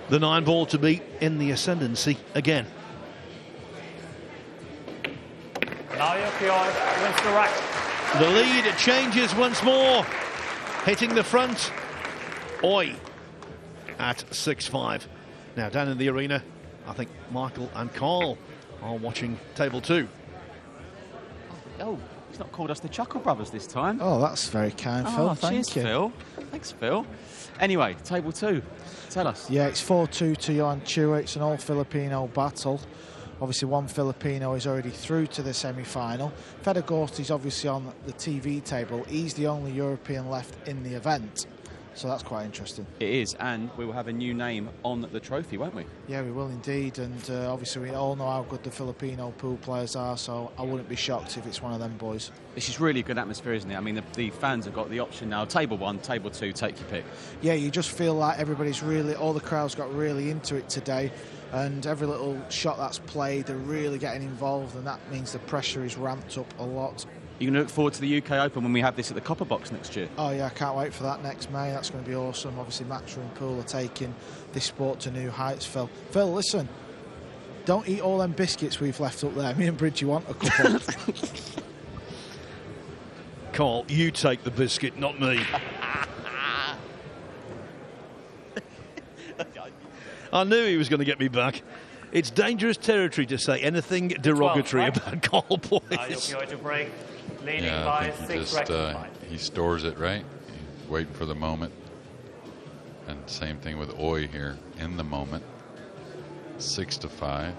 The 9 ball to be in the ascendancy again. Naoyuki Oi wins the rack. The lead changes once more, hitting the front. Oi at 6-5. Now down in the arena, I think Michael and Carl are watching Table 2. Oh, he's not called us the Chuckle Brothers this time. Oh, that's very kind, Phil. Thank cheers, you. Phil. Thanks, Phil. Anyway, Table 2. Tell us. Yeah, it's 4-2 to Johan Chua. It's an all-Filipino battle. Obviously, one Filipino is already through to the semi-final. Fedor Gorst is obviously on the TV table. He's the only European left in the event. So that's quite interesting. It is, and we will have a new name on the trophy, won't we? Yeah, we will indeed, and obviously we all know how good the Filipino pool players are, so I wouldn't be shocked if it's one of them boys. This is really good atmosphere, isn't it? I mean, the fans have got the option now. Table 1, table 2, take your pick. Yeah, you just feel like everybody's really, all the crowds got really into it today, and every little shot that's played, they're really getting involved, and that means the pressure is ramped up a lot. You can look forward to the UK Open when we have this at the Copper Box next year. Oh yeah, I can't wait for that next May. That's going to be awesome. Obviously, Matchroom Pool are taking this sport to new heights, Phil. Phil, listen, don't eat all them biscuits we've left up there. Me and Bridgie want a couple. Carl, you take the biscuit, not me. I knew he was going to get me back. It's dangerous territory to say anything derogatory about Carl Boyce. Naoyuki Oi to break, leading Yeah, by I think 6 racks to 5. he stores it, right? He's waiting for the moment. And same thing with Oi here, in the moment. 6-5.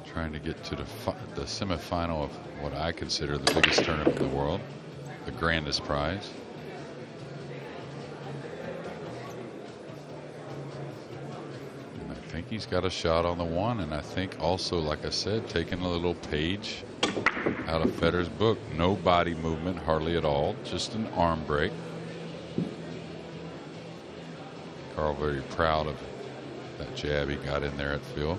Trying to get to the semifinal of what I consider the biggest tournament in the world, the grandest prize. And I think he's got a shot on the 1, and I think also, like I said, taking a little page out of Federer's book. No body movement, hardly at all, just an arm break. Carl very proud of that jab he got in there at Phil.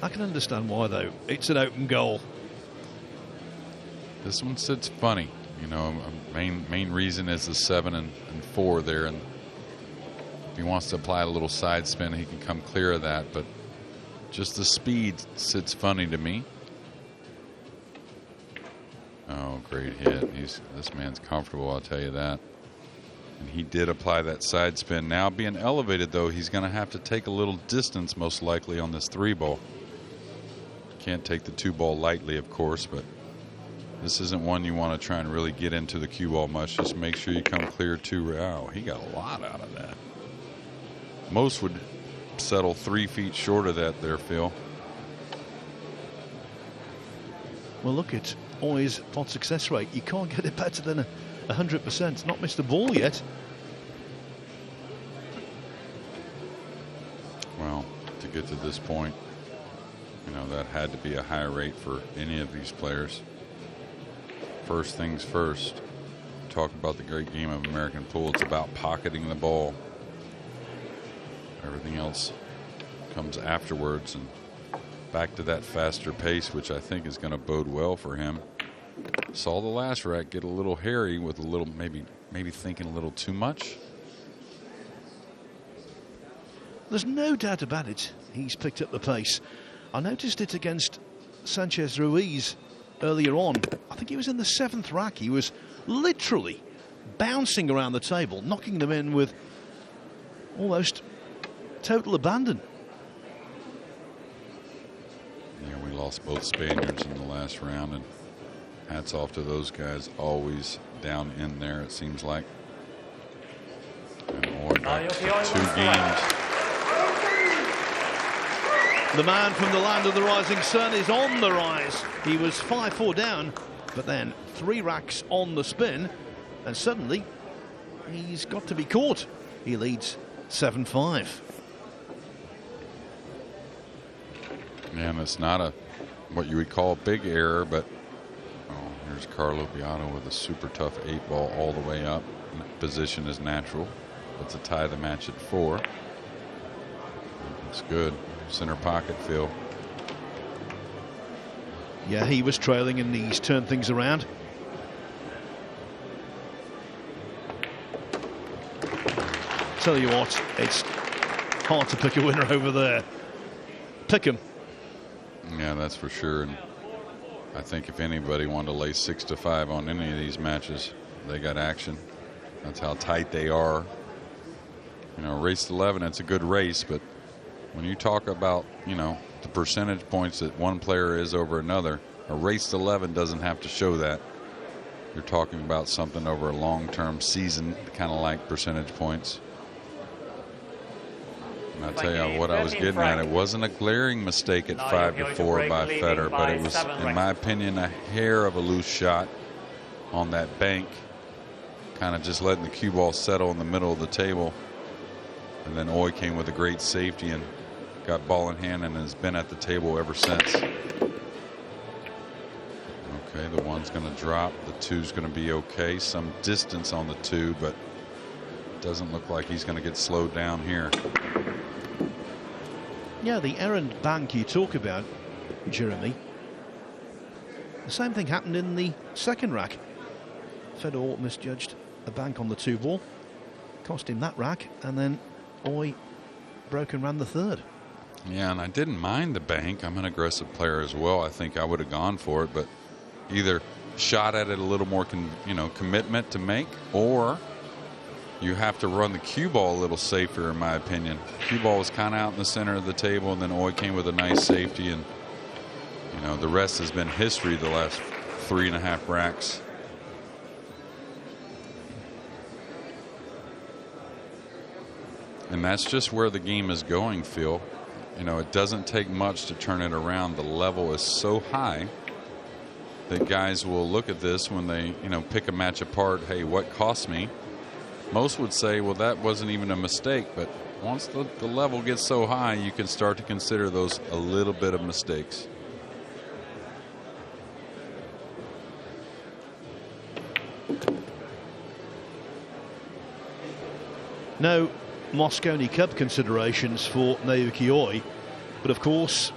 I can understand why, though. It's an open goal. This one sits funny. You know, main reason is the 7 and 4 there, and if he wants to apply a little side spin, he can come clear of that, but just the speed sits funny to me. Oh, great hit. This man's comfortable, I'll tell you that. And he did apply that side spin. Now being elevated, though, he's going to have to take a little distance, most likely, on this 3-ball. Can't take the 2-ball lightly, of course, but this isn't one you want to try and really get into the cue ball much. Just make sure you come clear to. Oh, he got a lot out of that. Most would settle 3 feet short of that there, Phil. Well, look at Oi's pot success rate. You can't get it better than 100%. Not missed the ball yet. Well, to get to this point, you know, that had to be a high rate for any of these players. First things first, talk about the great game of American pool. It's about pocketing the ball. Everything else comes afterwards, and back to that faster pace, which I think is going to bode well for him. Saw the last rack get a little hairy with a little, maybe thinking a little too much. There's no doubt about it. He's picked up the pace. I noticed it against Sanchez Ruiz earlier on. I think he was in the 7th rack. He was literally bouncing around the table, knocking them in with almost total abandon. Yeah, we lost both Spaniards in the last round, and hats off to those guys, always down in there, it seems like. And Oi back to 2 games. The man from the land of the rising sun is on the rise. He was 5-4 down, but then 3 racks on the spin, and suddenly he's got to be caught. He leads 7-5. And it's not what you would call a big error, but here's Carlo Biano with a super tough 8-ball all the way up. Position is natural, but to tie the match at 4. It's good. Center pocket, Phil. Yeah, he was trailing and he's turned things around. Tell you what, it's hard to pick a winner over there. Pick him. Yeah, that's for sure. And I think if anybody wanted to lay 6-5 on any of these matches, they got action. That's how tight they are. You know, race 11, it's a good race, but when you talk about, you know, the percentage points that one player is over another, a race 11 doesn't have to show that. You're talking about something over a long-term season, kind of like percentage points. And I'll tell you what I was getting at. It wasn't a glaring mistake at 5-4 by Fedor, but it was, in my opinion, a hair of a loose shot on that bank. Kind of just letting the cue ball settle in the middle of the table. And then Oi came with a great safety and got ball in hand and has been at the table ever since. Okay, the 1's going to drop. The 2's going to be okay. Some distance on the 2, but it doesn't look like he's going to get slowed down here. Yeah, the errant bank you talk about, Jeremy. The same thing happened in the second rack. Fedor misjudged a bank on the 2 ball. Cost him that rack, and then Oi broke and ran the 3rd. Yeah, and I didn't mind the bank. I'm an aggressive player as well. I think I would have gone for it, but either shot at it a little more commitment to make, or you have to run the cue ball a little safer, in my opinion. Cue ball was kind of out in the center of the table, and then Oi came with a nice safety, and the rest has been history the last 3.5 racks. And that's just where the game is going, Phil. It doesn't take much to turn it around. The level is so high that guys will look at this when they, pick a match apart. Hey, what cost me? Most would say, well, that wasn't even a mistake. But once the level gets so high, you can start to consider those a little bit of mistakes. No Mosconi Cup considerations for Naoyuki Oi, but of course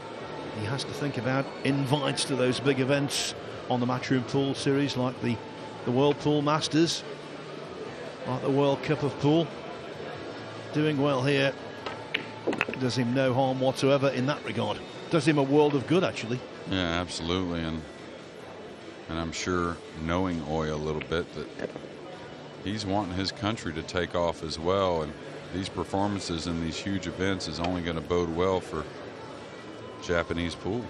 he has to think about invites to those big events on the Matchroom Pool Series, like the World Pool Masters, like the World Cup of Pool. Doing well here does him no harm whatsoever in that regard. Does him a world of good, actually. Yeah, absolutely, and I'm sure, knowing Oi a little bit, that he's wanting his country to take off as well, and these performances in these huge events is only going to bode well for Japanese pool.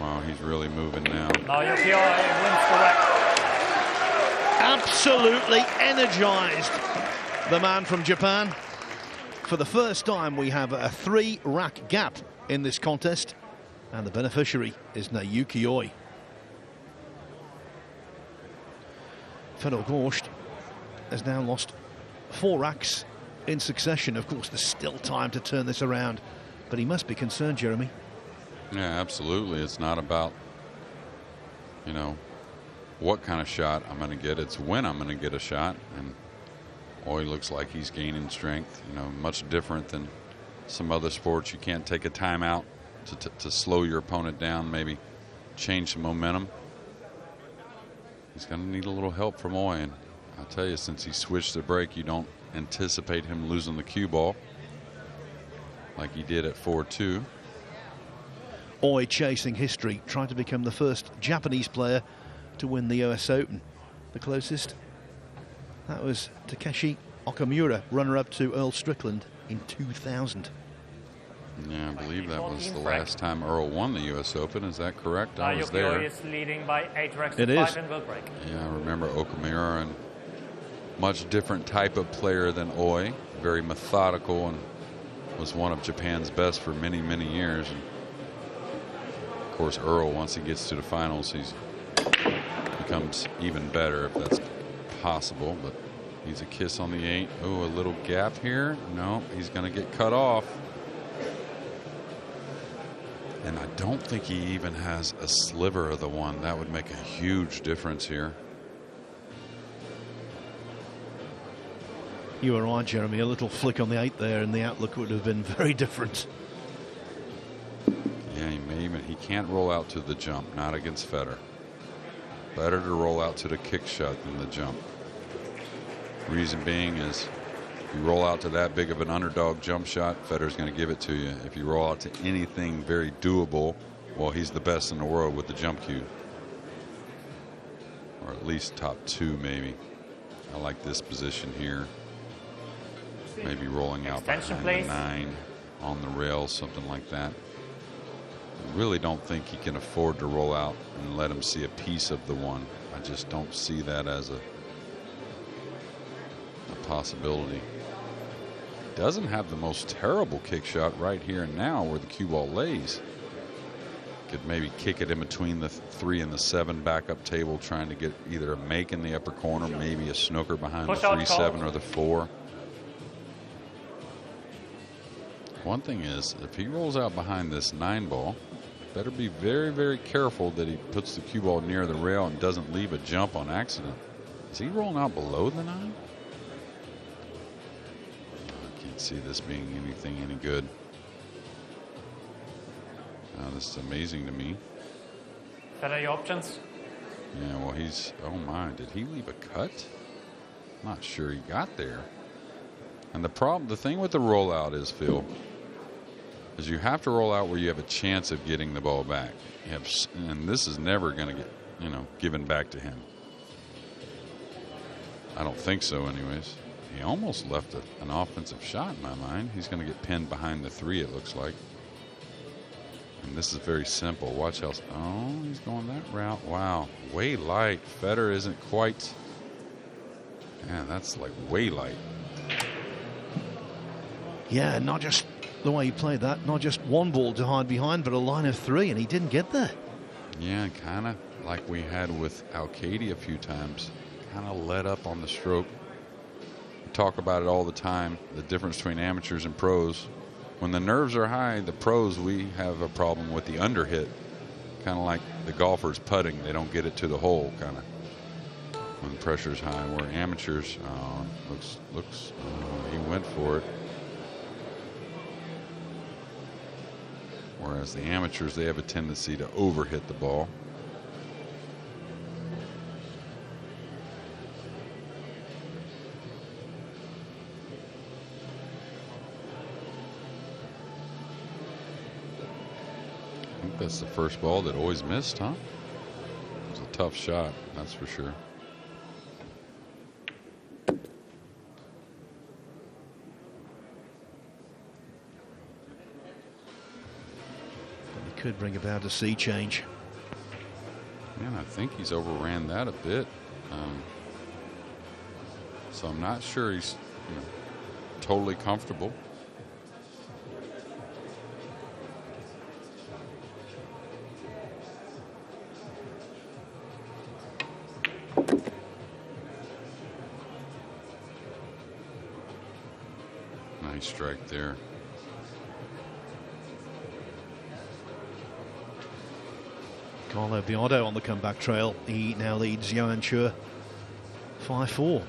Wow, he's really moving now. Naoyuki Oi wins the rack. Absolutely energized, the man from Japan. For the first time, we have a 3-rack gap in this contest, and the beneficiary is Naoyuki Oi. Fedor Gorst has now lost 4 racks in succession. Of course, there's still time to turn this around, but he must be concerned, Jeremy. Yeah, absolutely. It's not about, what kind of shot I'm going to get. It's when I'm going to get a shot, and Oi looks like he's gaining strength, much different than some other sports. You can't take a timeout to slow your opponent down, maybe change some momentum. He's going to need a little help from Oi, and I'll tell you, since he switched the break, you don't anticipate him losing the cue ball like he did at 4-2. Oi chasing history, trying to become the first Japanese player to win the US Open. The closest, that was Takeshi Okamura, runner-up to Earl Strickland in 2000. Yeah, I believe that was the last time Earl won the U.S. Open. Is that correct? I was there. Naoyuki Oi is leading by 8 racks to 5 and will break. Yeah, I remember Okamura, and much different type of player than Oi. Very methodical, and was one of Japan's best for many, many years. And of course, Earl, once he gets to the finals, he becomes even better, if that's possible. But he's a kiss on the 8. Oh, a little gap here. No, he's going to get cut off. And I don't think he even has a sliver of the 1. That would make a huge difference here. You were right, Jeremy. A little flick on the 8 there, and the outlook would have been very different. Yeah, he can't roll out to the jump, not against Fedor. Better to roll out to the kick shot than the jump. Reason being is, if you roll out to that big of an underdog jump shot, Fedor's going to give it to you. If you roll out to anything very doable, well, he's the best in the world with the jump cue. Or at least top 2, maybe. I like this position here. Maybe rolling out behind the 9 on the rails, something like that. really don't think he can afford to roll out and let him see a piece of the one. I just don't see that as a possibility. He doesn't have the most terrible kick shot right here and now where the cue ball lays. Could maybe kick it in between the 3 and the 7 backup table, trying to get either a make in the upper corner, maybe a snooker behind the 3-7 or the 4. One thing is, if he rolls out behind this 9 ball, better be very, very careful that he puts the cue ball near the rail and doesn't leave a jump on accident. Is he rolling out below the 9? I can't see this being anything any good. This is amazing to me. Fedor, your options? Yeah, well, he's, oh my, did he leave a cut? Not sure he got there. And the thing with the rollout is, Phil, is you have to roll out where you have a chance of getting the ball back. And this is never going to get, given back to him. I don't think so anyways. He almost left an offensive shot in my mind. He's going to get pinned behind the 3, it looks like. And this is very simple. Watch how, oh, he's going that route. Wow, way light. Fedor isn't quite, yeah, that's like way light. Yeah, not just the way he played that, not just one ball to hide behind, but a line of 3, and he didn't get there. Yeah, kind of like we had with Al-Kaidi a few times. Kind of let up on the stroke. We talk about it all the time, the difference between amateurs and pros. When the nerves are high, the pros, we have a problem with the underhit. Kind of like the golfers putting. They don't get it to the hole, kind of, when the pressure's high. Where amateurs, he went for it. Whereas the amateurs, they have a tendency to overhit the ball. I think that's the first ball that always missed, huh? It was a tough shot, that's for sure. Could bring about a sea change. Man, I think he's overran that a bit. So I'm not sure he's totally comfortable. Nice strike there. Carlo Biardo on the comeback trail. He now leads Johan Chur 5-4.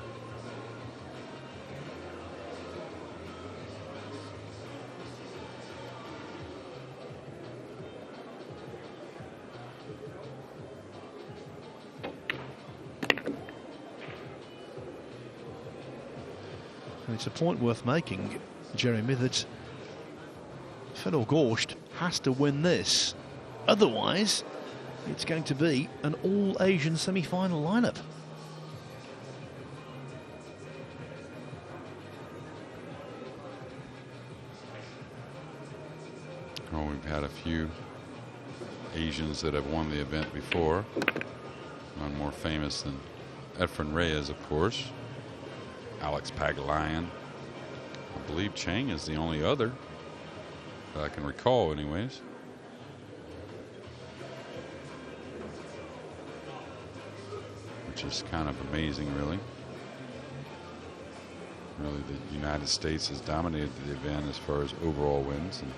And it's a point worth making, Jeremy, that Fedor Gorst has to win this. Otherwise, it's going to be an all-Asian semi-final lineup. Oh, we've had a few Asians that have won the event before. None more famous than Efren Reyes, of course. Alex Pagulayan. I believe Chang is the only other that I can recall anyways. Which is kind of amazing, really. Really, the United States has dominated the event as far as overall wins, and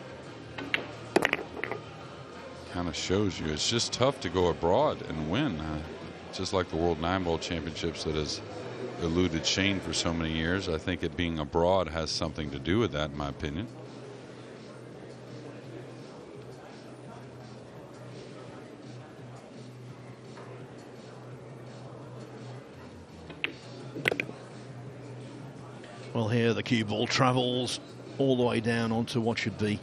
kind of shows you it's just tough to go abroad and win. Just like the World 9-Ball Championships that has eluded Shane for so many years, I think it being abroad has something to do with that, in my opinion. Well, here the cue ball travels all the way down onto what should be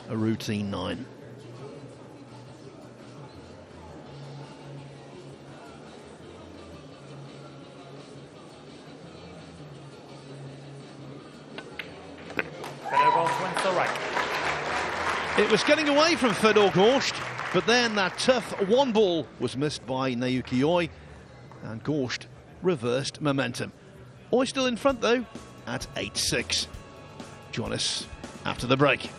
a routine 9. Fedor Gorst wins the right. It was getting away from Fedor Gorst, but then that tough one ball was missed by Naoyuki Oi, and Gorst reversed momentum. Oi still in front though at 8-6. Join us after the break.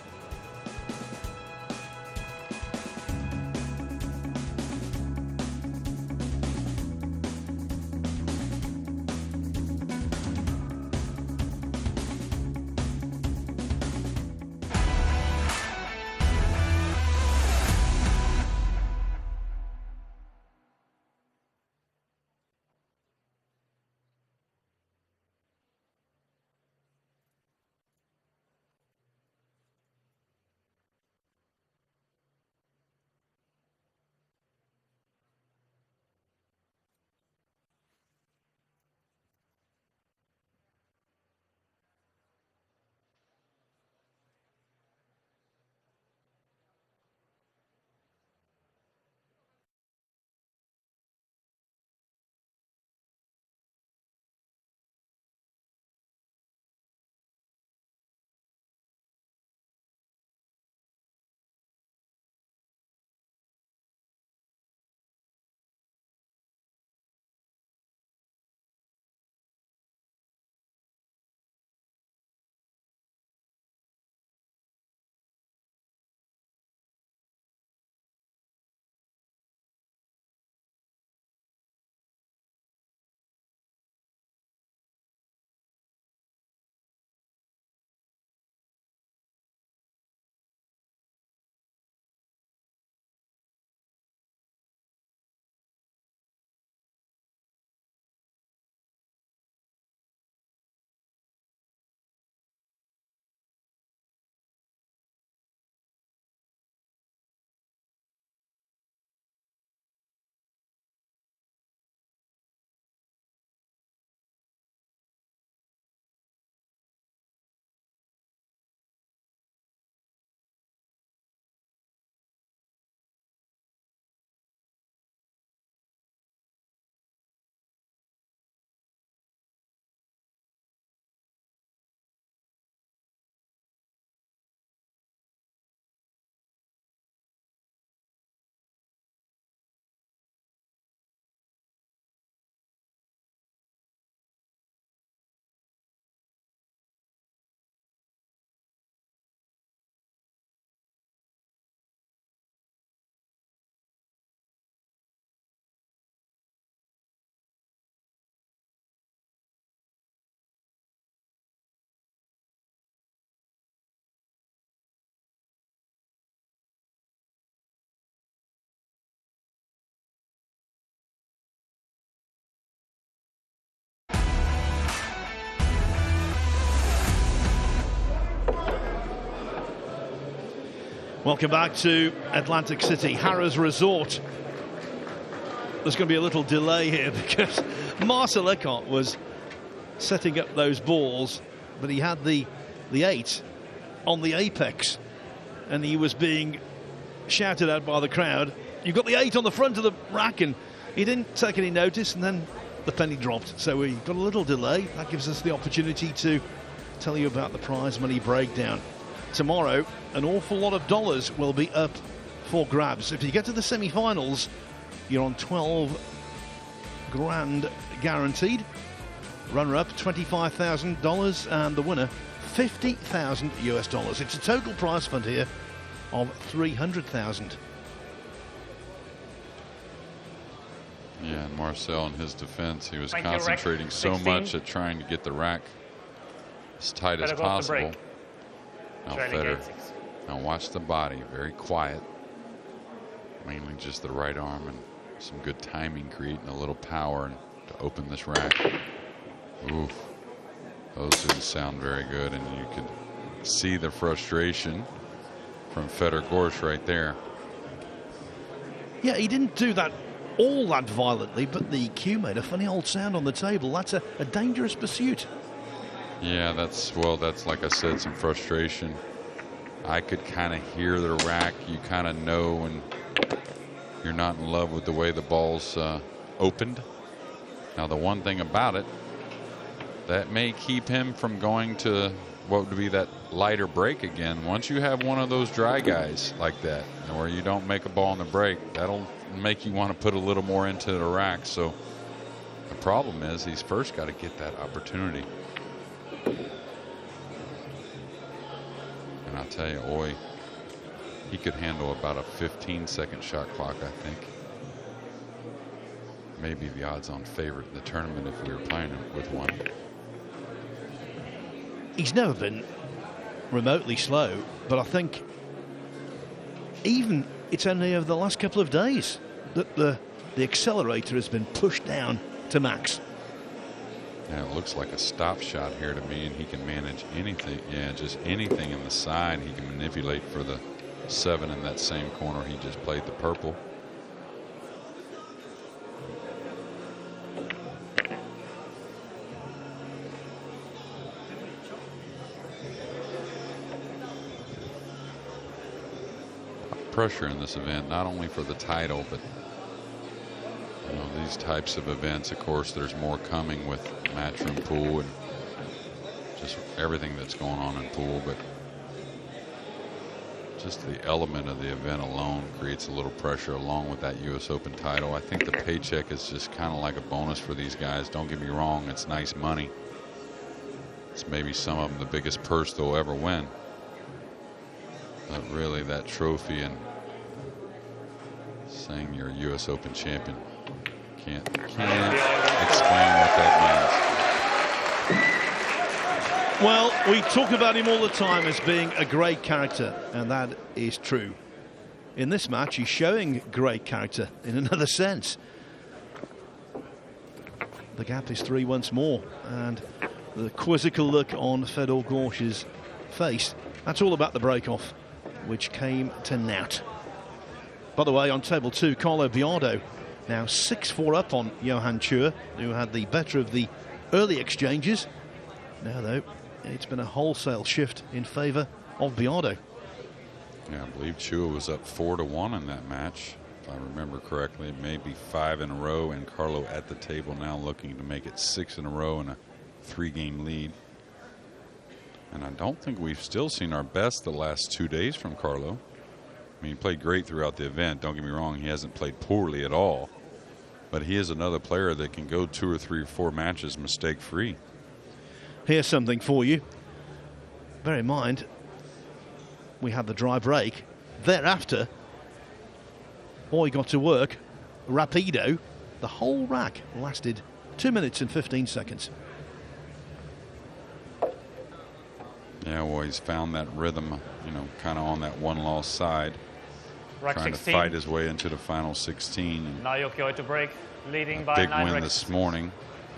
Welcome back to Atlantic City, Harrah's Resort. There's going to be a little delay here because Marcel Eckhout was setting up those balls, but he had the 8 on the apex, and he was being shouted at by the crowd. You've got the 8 on the front of the rack, and he didn't take any notice, and then the penny dropped. So we got a little delay. That gives us the opportunity to tell you about the prize money breakdown. Tomorrow, an awful lot of dollars will be up for grabs. If you get to the semi-finals, you're on 12 grand guaranteed. Runner-up, $25,000, and the winner, $50,000 US. It's a total prize fund here of $300,000. Yeah, and Marcel, in his defense, he was Thank you, concentrating Rick. so 16. much at trying to get the rack as tight as Better go off the possible. break. Now Trailing Fedor, 8-6. now watch the body, very quiet. Mainly just the right arm and some good timing, creating a little power and to open this rack. Oof, those didn't sound very good, and you could see the frustration from Fedor Gorst right there. Yeah, he didn't do that all that violently, but the cue made a funny old sound on the table. That's a dangerous pursuit. Yeah, that's like I said, some frustration. I could kind of hear the rack. You kind of know when you're not in love with the way the ball's opened. Now, the one thing about it, that may keep him from going to what would be that lighter break again. Once you have one of those dry guys like that, where you don't make a ball on the break, that'll make you want to put a little more into the rack. So the problem is he's first got to get that opportunity. And I'll tell you, Oi, he could handle about a 15-second shot clock, I think. Maybe the odds-on favorite in the tournament if we were playing him with one. He's never been remotely slow, but I think even it's only over the last couple of days that the accelerator has been pushed down to max. Yeah, it looks like a stop shot here to me, and he can manage anything. Yeah, just anything in the side he can manipulate for the 7 in that same corner he just played the purple. Pressure in this event, not only for the title, but you know, these types of events, of course, there's more coming with Matchroom pool and just everything that's going on in pool, but just the element of the event alone creates a little pressure along with that US Open title. I think the paycheck is just kind of like a bonus for these guys. Don't get me wrong, it's nice money. It's maybe some of them the biggest purse they'll ever win. But really, that trophy and saying you're a US Open champion can't explain what that means. Well, we talk about him all the time as being a great character, and that is true. In this match, he's showing great character in another sense. The gap is 3 once more, and the quizzical look on Fedor Gorst's face, that's all about the break-off, which came to naught. By the way, on table 2, Carlo Biardo now 6-4 up on Johan Chur, who had the better of the early exchanges. Now, though, it's been a wholesale shift in favour of Biardo. Yeah, I believe Chua was up 4-1 in that match, if I remember correctly. It may be 5 in a row, and Carlo at the table now looking to make it 6 in a row and a 3-game lead. And I don't think we've still seen our best the last 2 days from Carlo. I mean, he played great throughout the event. Don't get me wrong, he hasn't played poorly at all. But he is another player that can go 2 or 3 or 4 matches mistake-free. Here's something for you. Bear in mind, we had the dry break. Thereafter, Oi got to work rapido. The whole rack lasted 2 minutes and 15 seconds. Yeah, well, he's found that rhythm, you know, kind of on that one-loss side. Rack Trying 16. to fight his way into the final 16. Naoyuki Oi to break, leading A by big 9 win racks. this morning,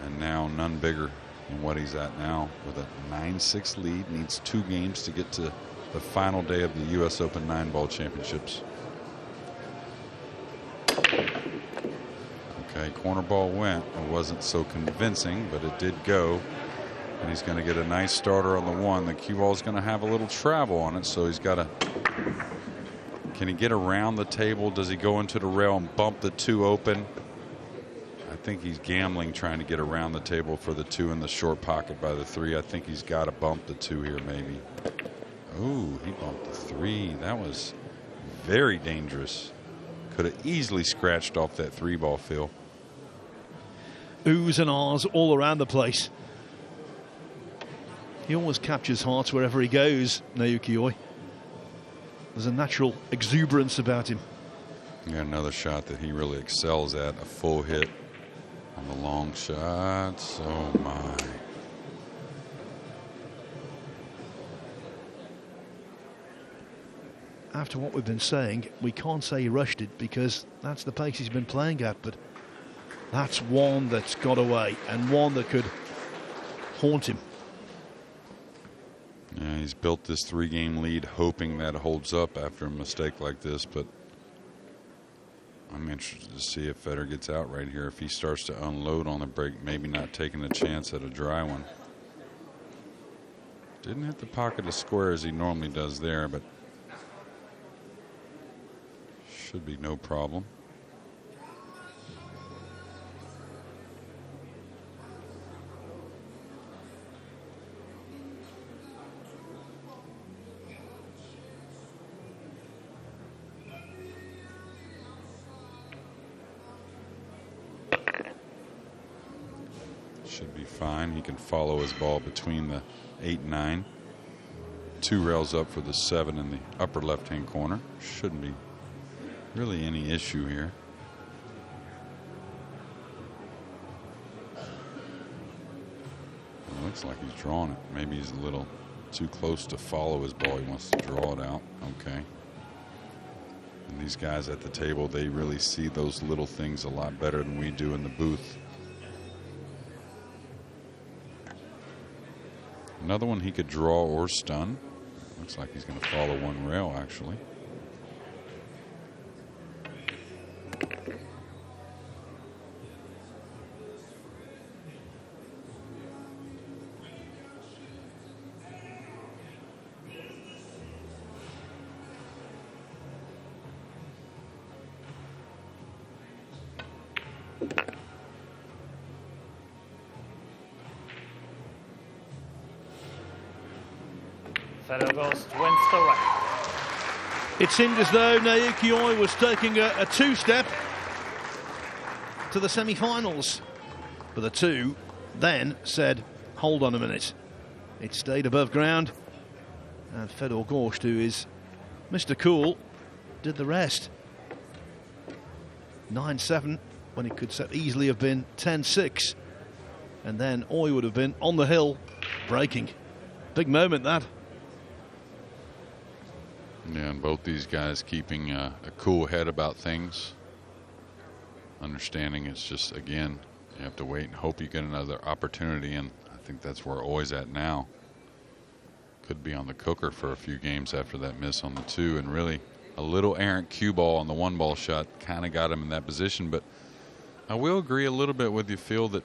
and now none bigger than what he's at now with a 9-6 lead. Needs 2 games to get to the final day of the US Open 9-ball championships. Okay, corner ball went. It wasn't so convincing, but it did go. And he's going to get a nice starter on the 1. The cue ball is going to have a little travel on it, so he's got to. Can he get around the table? Does he go into the rail and bump the 2 open? I think he's gambling trying to get around the table for the 2 in the short pocket by the 3. I think he's got to bump the 2 here, maybe. Oh, he bumped the 3. That was very dangerous. Could have easily scratched off that 3-ball, Phil. Oohs and ahs all around the place. He always captures hearts wherever he goes, Naoyuki Oi. There's a natural exuberance about him. Yeah, another shot that he really excels at, a full hit on the long shots. Oh, my. After what we've been saying, we can't say he rushed it because that's the pace he's been playing at, but that's one that's got away and one that could haunt him. Yeah, he's built this 3-game lead hoping that holds up after a mistake like this, but I'm interested to see if Fedor gets out right here. If he starts to unload on the break, maybe not taking a chance at a dry one. Didn't hit the pocket as square as he normally does there, but should be no problem. Should be fine. He can follow his ball between the 8 and 9. 2 rails up for the 7 in the upper left-hand corner. Shouldn't be really any issue here. It looks like he's drawing it. Maybe he's a little too close to follow his ball. He wants to draw it out. Okay. And these guys at the table, they really see those little things a lot better than we do in the booth. Another one he could draw or stun. Looks like he's going to follow 1 rail, actually. Fedor Gorst wins the rack. It seemed as though Naoyuki Oi was taking a 2-step to the semi-finals. But the 2 then said, hold on a minute. It stayed above ground. And Fedor Gorst, who is Mr. Cool, did the rest. 9-7 when it could easily have been 10-6. And then Oi would have been on the hill, breaking. Big moment, that. Yeah, and both these guys keeping a cool head about things. Understanding it's just, again, you have to wait and hope you get another opportunity, and I think that's where Oi's at now. Could be on the cooker for a few games after that miss on the 2, and really a little errant cue ball on the 1-ball shot kind of got him in that position. But I will agree a little bit with you, Phil, that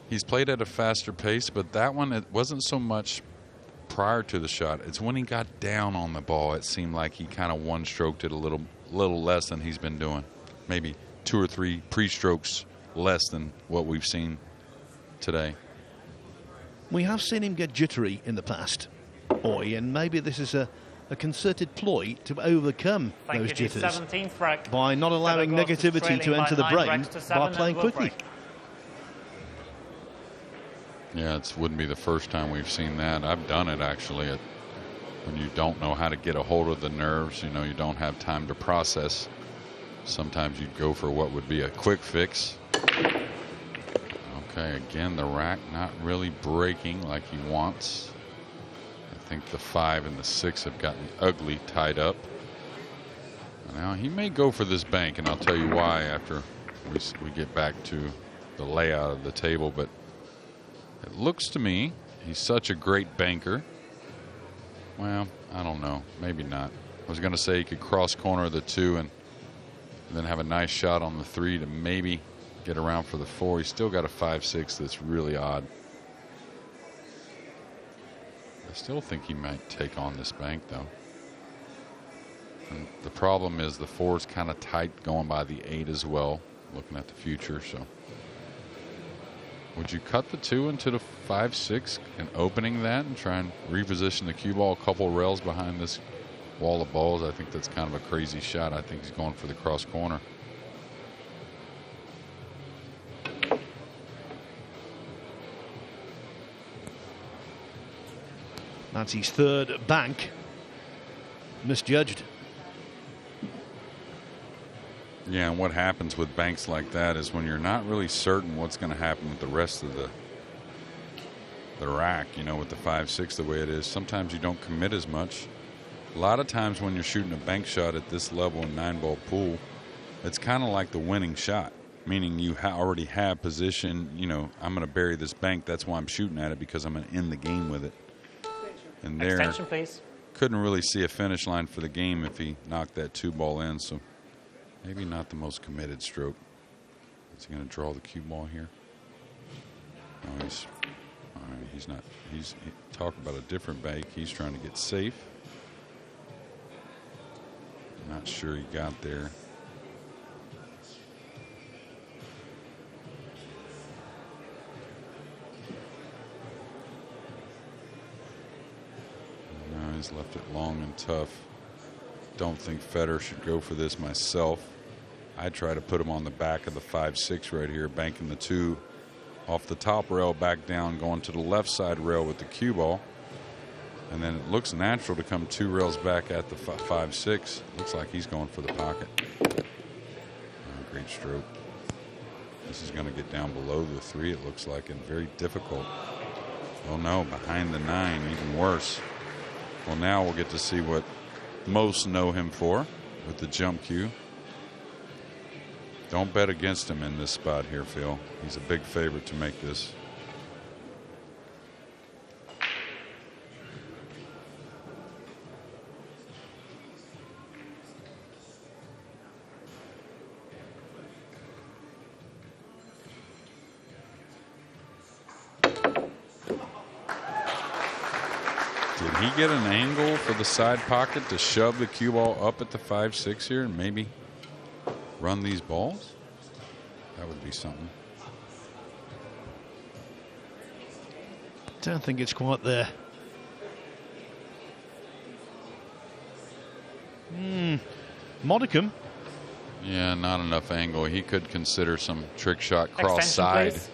he's played at a faster pace, but that one, it wasn't so much prior to the shot. It's when he got down on the ball, it seemed like he kind of one-stroked it a little less than he's been doing. Maybe 2 or 3 pre-strokes less than what we've seen today. We have seen him get jittery in the past, Oi, and maybe this is a concerted ploy to overcome those jitters by not allowing negativity to enter the brain by playing quickly. Yeah, it wouldn't be the first time we've seen that. I've done it, actually, when you don't know how to get a hold of the nerves, you know, you don't have time to process. Sometimes you'd go for what would be a quick fix. Okay, again, the rack not really breaking like he wants. I think the 5 and the 6 have gotten ugly tied up. Now, he may go for this bank, and I'll tell you why after we get back to the layout of the table, but it looks to me he's such a great banker. Well, I don't know. Maybe not. I was going to say he could cross corner the 2 and then have a nice shot on the 3 to maybe get around for the 4. He's still got a 5-6 that's really odd. I still think he might take on this bank, though. And the problem is the 4 is kind of tight going by the 8 as well, looking at the future, so. Would you cut the 2 into the 5-6 and opening that and try and reposition the cue ball a couple rails behind this wall of balls? I think that's kind of a crazy shot. I think he's going for the cross corner. That's his 3rd bank. Misjudged. Yeah, and what happens with banks like that is when you're not really certain what's going to happen with the rest of the rack, you know, with the 5-6 the way it is, sometimes you don't commit as much. A lot of times when you're shooting a bank shot at this level in 9-ball pool, it's kind of like the winning shot, meaning you already have position, you know, I'm going to bury this bank, that's why I'm shooting at it, because I'm going to end the game with it. And there, extension, please. Couldn't really see a finish line for the game if he knocked that 2-ball in, so maybe not the most committed stroke. Is he going to draw the cue ball here? No, he's not. He's talking about a different bank. He's trying to get safe. Not sure he got there. No, he's left it long and tough. Don't think Fedor should go for this myself. I try to put him on the back of the 5-6 right here, banking the 2 off the top rail back down, going to the left side rail with the cue ball. And then it looks natural to come 2 rails back at the 5-6. Looks like he's going for the pocket. Oh, great stroke. This is going to get down below the 3, it looks like, and very difficult. Oh no, behind the 9, even worse. Well, now we'll get to see what most know him for with the jump cue. Don't bet against him in this spot here, Phil. He's a big favorite to make this. Did he get an angle for the side pocket to shove the cue ball up at the 5-6 here and maybe run these balls? That would be something. Don't think it's quite there. Modicum. Yeah, not enough angle. He could consider some trick shot cross Extension, side please.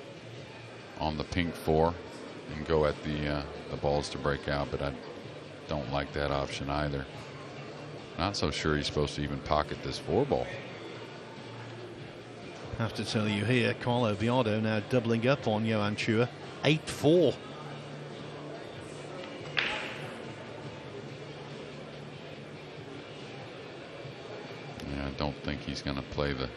on the pink 4 and go at the balls to break out, but I don't like that option either. Not so sure he's supposed to even pocket this 4 ball. Have to tell you here, Carlo Biardo now doubling up on Johan Chua. 8-4. Yeah, I don't think he's going to play the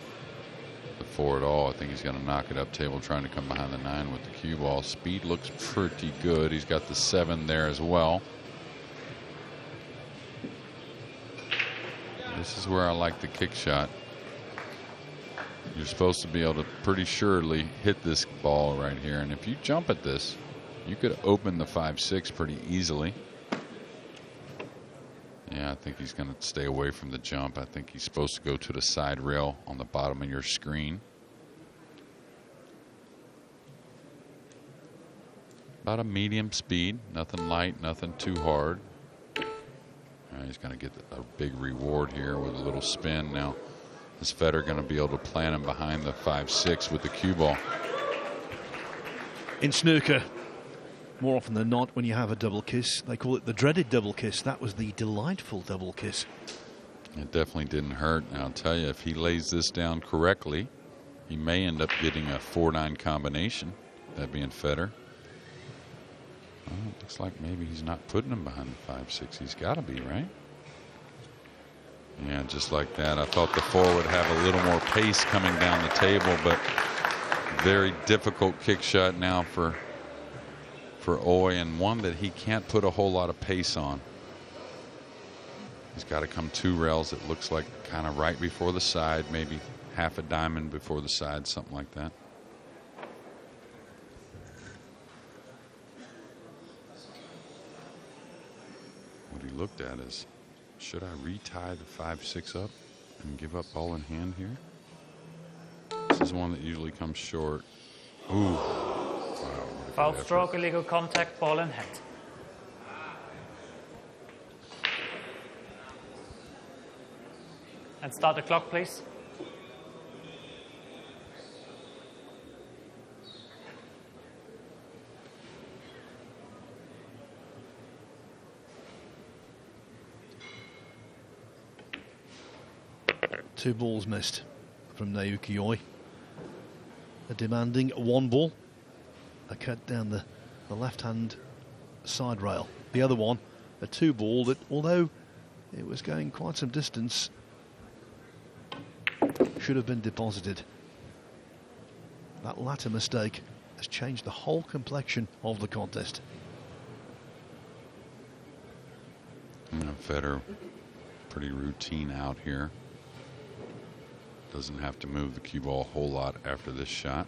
4 at all. I think he's going to knock it up table, trying to come behind the 9 with the cue ball. Speed looks pretty good. He's got the 7 there as well. This is where I like the kick shot. You're supposed to be able to pretty surely hit this ball right here. And if you jump at this, you could open the 5-6 pretty easily. Yeah, I think he's going to stay away from the jump. I think he's supposed to go to the side rail on the bottom of your screen. About a medium speed, nothing light, nothing too hard. He's going to get a big reward here with a little spin. Now, is Fedor going to be able to plant him behind the 5-6 with the cue ball? In snooker, more often than not, when you have a double kiss, they call it the dreaded double kiss. That was the delightful double kiss. It definitely didn't hurt. And I'll tell you, if he lays this down correctly, he may end up getting a 4-9 combination, that being Fedor. Well, it looks like maybe he's not putting him behind the 5-6. He's got to be, right? Yeah, just like that. I thought the 4 would have a little more pace coming down the table, but very difficult kick shot now for Oi, and one that he can't put a whole lot of pace on. He's got to come 2 rails, it looks like, kind of right before the side, maybe half a diamond before the side, something like that. What he looked at is, should I retie the 5-6 up and give up ball in hand here? This is one that usually comes short. Ooh. Wow. What a Foul good effort. stroke, illegal contact, ball in hand. And start the clock, please. Two balls missed from Naoyuki Oi. A demanding 1 ball. A cut down the left-hand side rail. The other one, a 2 ball that, although it was going quite some distance, should have been deposited. That latter mistake has changed the whole complexion of the contest. Fedor, pretty routine out here. Doesn't have to move the cue ball a whole lot after this shot.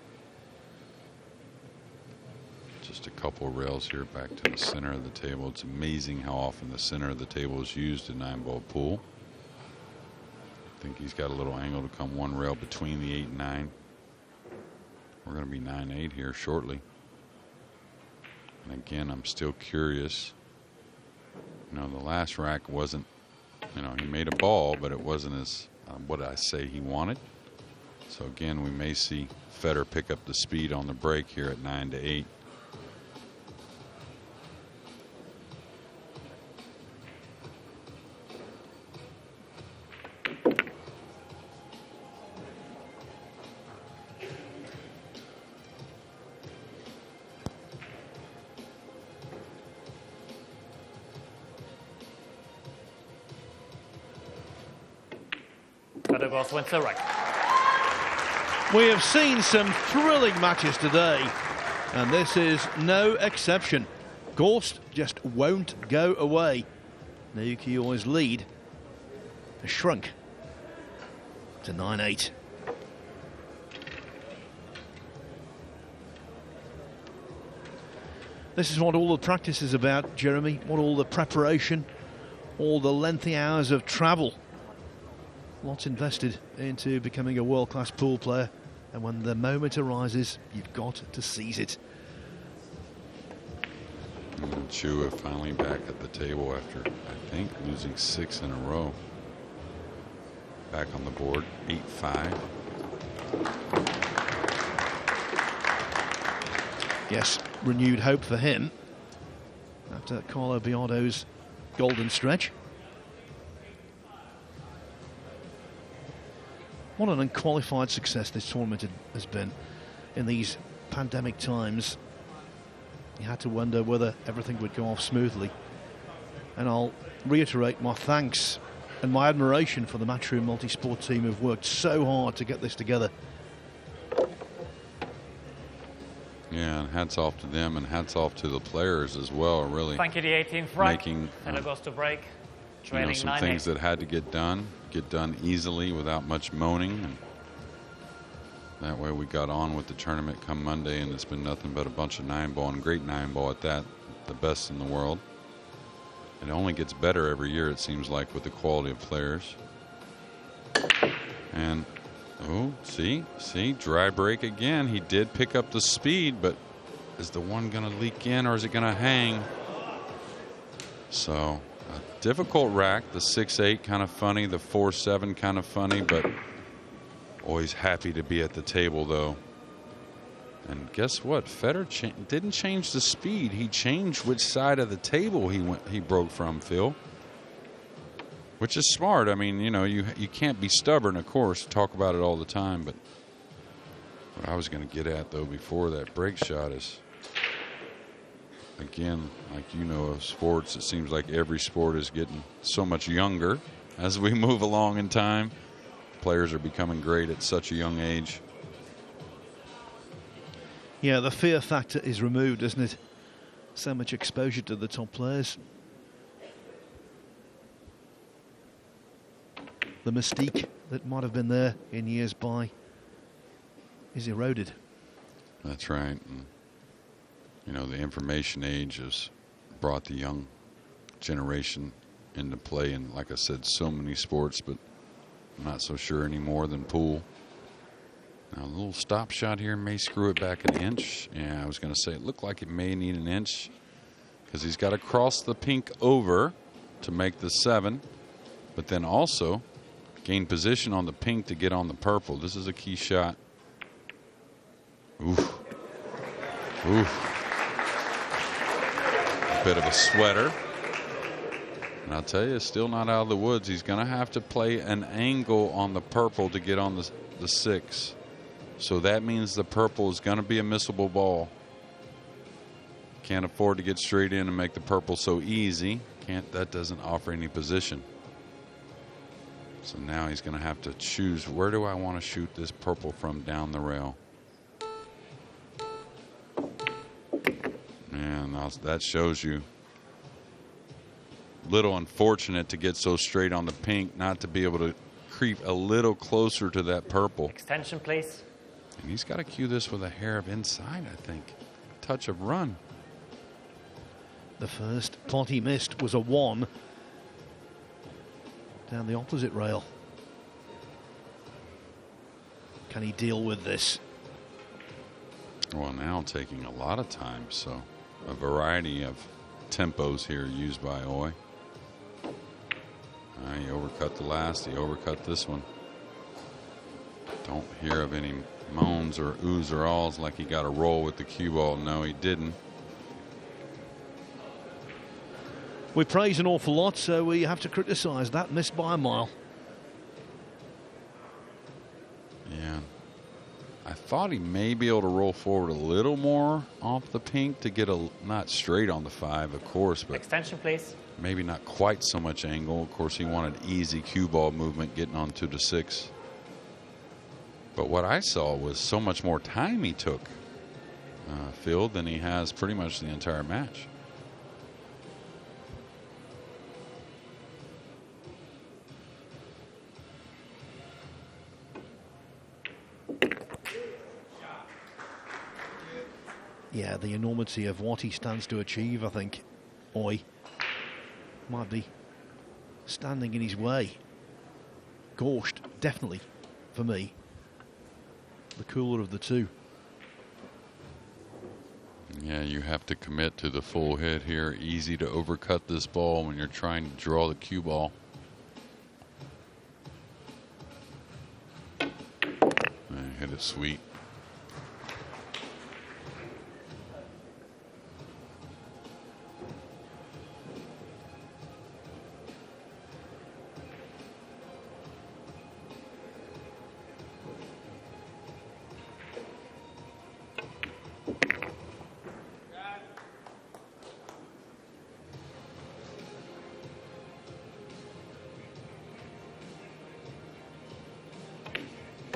Just a couple rails here back to the center of the table. It's amazing how often the center of the table is used in 9-ball pool. I think he's got a little angle to come 1 rail between the 8 and 9. We're going to be 9-8 here shortly. And again, I'm still curious. You know, the last rack wasn't, you know, he made a ball, but it wasn't as what I say he wanted. So again, we may see Fedor pick up the speed on the break here at 9-8. Fedor Gorst wins the rack. We have seen some thrilling matches today, and this is no exception. Gorst just won't go away. Naoyuki Oi's lead has shrunk to 9-8. This is what all the practice is about, Jeremy, what all the preparation, all the lengthy hours of travel. Lots invested into becoming a world-class pool player, and when the moment arises, you've got to seize it. Chua finally back at the table after, I think, losing 6 in a row. Back on the board, 8-5. Yes, renewed hope for him after Carlo Biardo's golden stretch. What an unqualified success this tournament has been in these pandemic times. You had to wonder whether everything would go off smoothly. And I'll reiterate my thanks and my admiration for the Matchroom multi-sport team who've worked so hard to get this together. Yeah, and hats off to them, and hats off to the players as well, really. Thank you, the 18th rack. Making Fedor goes to break. Trailing some 9-8. things that had to get done easily without much moaning, and that way we got on with the tournament come Monday, and it's been nothing but a bunch of 9-ball, and great 9-ball at that, the best in the world. It only gets better every year, it seems like, with the quality of players. And oh, see, dry break again. He did pick up the speed, but is the one going to leak in, or is it going to hang? So a difficult rack. The 6-8 kind of funny, the 4-7 kind of funny, but always happy to be at the table, though. And guess what? Fedor didn't change the speed. He changed which side of the table he broke from, Phil. Which is smart. I mean, you know, you can't be stubborn, of course, talk about it all the time, but what I was going to get at, though, before that break shot is, again, like you know of sports, it seems like every sport is getting so much younger as we move along in time. Players are becoming great at such a young age. Yeah, the fear factor is removed, isn't it? So much exposure to the top players. The mystique that might have been there in years by is eroded. That's right. And, you know, the information age has brought the young generation into play, and like I said, so many sports, but I'm not so sure anymore than pool. Now a little stop shot here may screw it back an inch. Yeah, I was going to say it looked like it may need an inch because he's got to cross the pink over to make the 7, but then also gain position on the pink to get on the purple. This is a key shot. Oof. Oof. A bit of a sweater. And I'll tell you, still not out of the woods. He's going to have to play an angle on the purple to get on the 6. So that means the purple is going to be a missable ball. Can't afford to get straight in and make the purple so easy. That doesn't offer any position. So now he's going to have to choose, where do I want to shoot this purple from down the rail? And that shows you. Little unfortunate to get so straight on the pink, not to be able to creep a little closer to that purple. Extension, please. And he's got to cue this with a hair of inside, I think. Touch of run. The first pot he missed was a 1 down the opposite rail. Can he deal with this? Well, now taking a lot of time, so a variety of tempos here used by Oi. He overcut the last, he overcut this one. Don't hear of any moans or oohs or ahs like he got a roll with the cue ball. No, he didn't. We praise an awful lot, so we have to criticise that. Missed by a mile. Yeah. I thought he may be able to roll forward a little more off the pink to get a, not straight on the 5, of course, but Extension, please. maybe not quite so much angle. Of course, he wanted easy cue ball movement getting onto the 6. But what I saw was so much more time he took, Phil, than he has pretty much the entire match. Yeah, the enormity of what he stands to achieve, I think, Oi might be standing in his way. Gorst, definitely, for me, the cooler of the two. Yeah, you have to commit to the full hit here. Easy to overcut this ball when you're trying to draw the cue ball. And hit it sweet.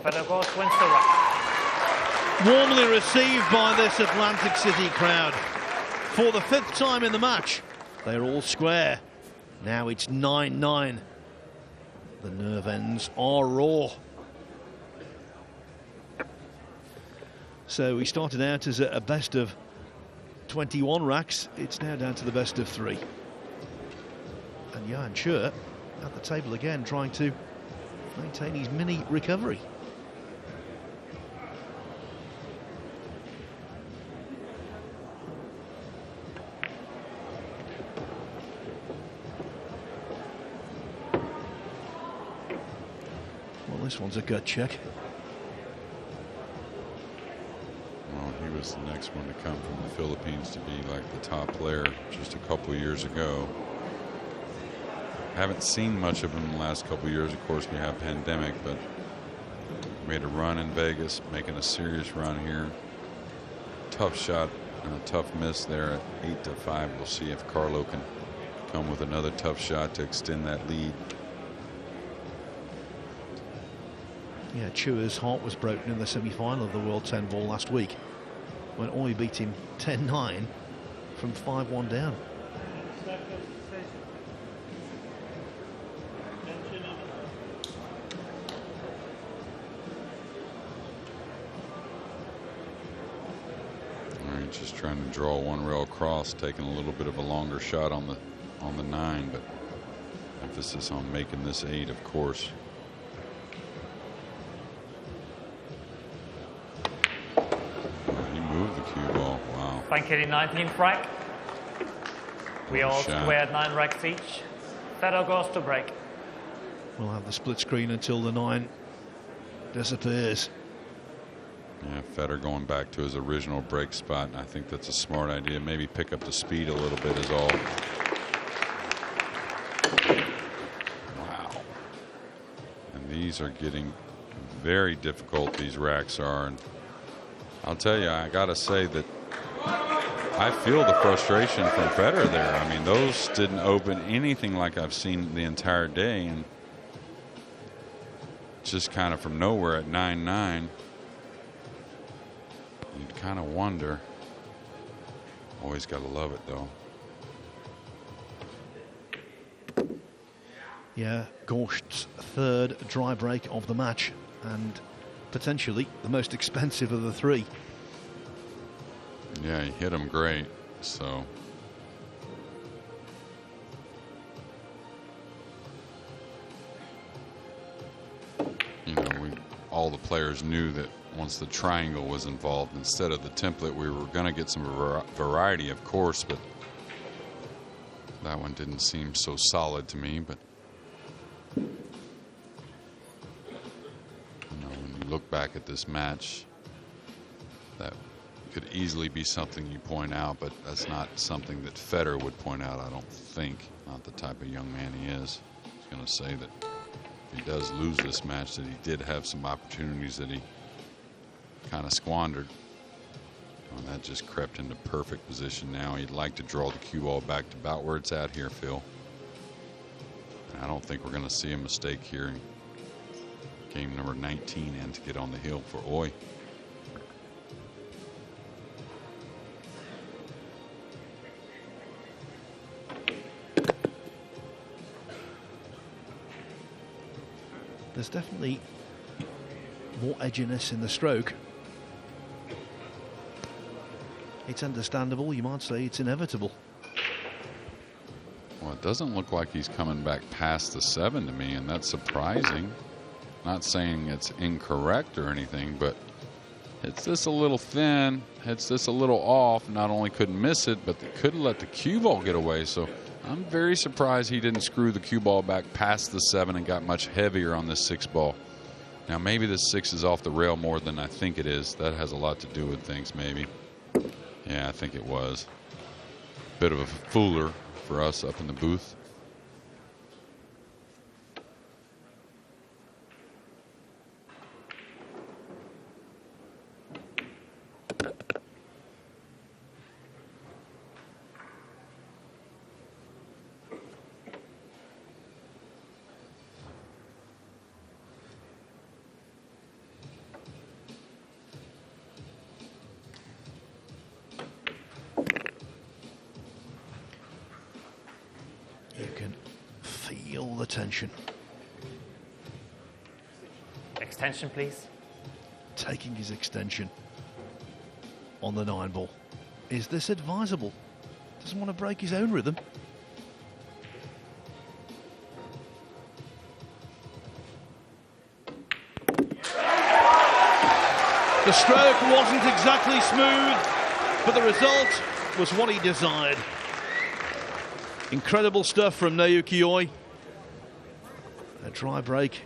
Fedor Gorst wins the rack. Warmly received by this Atlantic City crowd. For the 5th time in the match, they're all square. Now it's 9-9. The nerve ends are raw. So we started out as a best of 21 racks. It's now down to the best of 3. And Jan Schur at the table again, trying to maintain his mini recovery. Well, this one's a gut check. Well, he was the next one to come from the Philippines to be like the top player just a couple years ago. Haven't seen much of him in the last couple of years. Of course, we have pandemic, but made a run in Vegas, making a serious run here. Tough shot and a tough miss there at 8-5. We'll see if Carlo can come with another tough shot to extend that lead. Yeah, Chua's heart was broken in the semi-final of the World 10 ball last week when Oi beat him 10-9 from 5-1 down. All right, just trying to draw one rail across, taking a little bit of a longer shot on the 9, but emphasis on making this 8, of course. Thank you, 19th rack. We all shot. squared 9 racks each. Fedor Gorst to break. We'll have the split screen until the 9 disappears. Yeah, Fedor going back to his original break spot, and I think that's a smart idea. Maybe pick up the speed a little bit is all. Wow. And these are getting very difficult, these racks are. And I'll tell you, I got to say that I feel the frustration from Federer there. I mean, those didn't open anything like I've seen the entire day, and just kind of from nowhere at 9-9. You'd kind of wonder. Always got to love it, though. Yeah, Gorst's 3rd dry break of the match, and potentially the most expensive of the 3. Yeah, he hit him great, so. You know, all the players knew that once the triangle was involved, instead of the template, we were going to get some variety, of course, but that one didn't seem so solid to me. But you know, when you look back at this match, that could easily be something you point out, but that's not something that Fedor would point out, I don't think. Not the type of young man he is. He's going to say that if he does lose this match, that he did have some opportunities that he kind of squandered. Well, that just crept into perfect position now. He'd like to draw the cue ball back to about where it's at here, Phil. And I don't think we're going to see a mistake here in game number 19 and to get on the hill for Oi. There's definitely more edginess in the stroke. It's understandable, you might say it's inevitable. Well, it doesn't look like he's coming back past the 7 to me, and that's surprising. Not saying it's incorrect or anything, but hits this a little thin, hits this a little off. Not only couldn't miss it, but they couldn't let the cue ball get away. So I'm very surprised he didn't screw the cue ball back past the 7 and got much heavier on this 6 ball. Now, maybe this 6 is off the rail more than I think it is. That has a lot to do with things, maybe. Yeah, I think it was. Bit of a fooler for us up in the booth. You can feel the tension. Extension, please. Taking his extension on the 9 ball. Is this advisable? Doesn't want to break his own rhythm. The stroke wasn't exactly smooth, but the result was what he desired. Incredible stuff from Naoyuki Oi. A dry break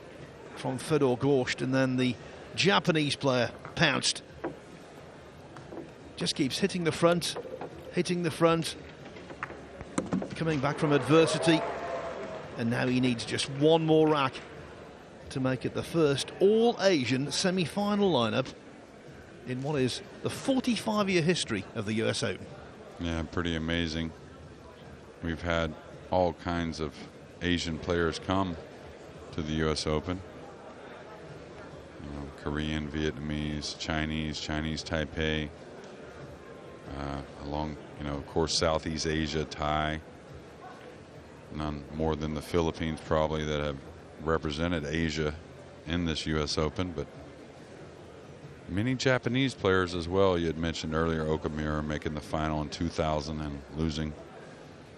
from Fedor Gorst, and then the Japanese player pounced. Just keeps hitting the front, coming back from adversity, and now he needs just one more rack to make it the first all-Asian semi-final lineup in what is the 45-year history of the US Open. Yeah, pretty amazing. We've had all kinds of Asian players come to the US Open. You know, Korean, Vietnamese, Chinese Taipei, along, you know, of course, Southeast Asia, Thai. None more than the Philippines probably that have represented Asia in this US Open, but many Japanese players as well. You had mentioned earlier Okamura making the final in 2000 and losing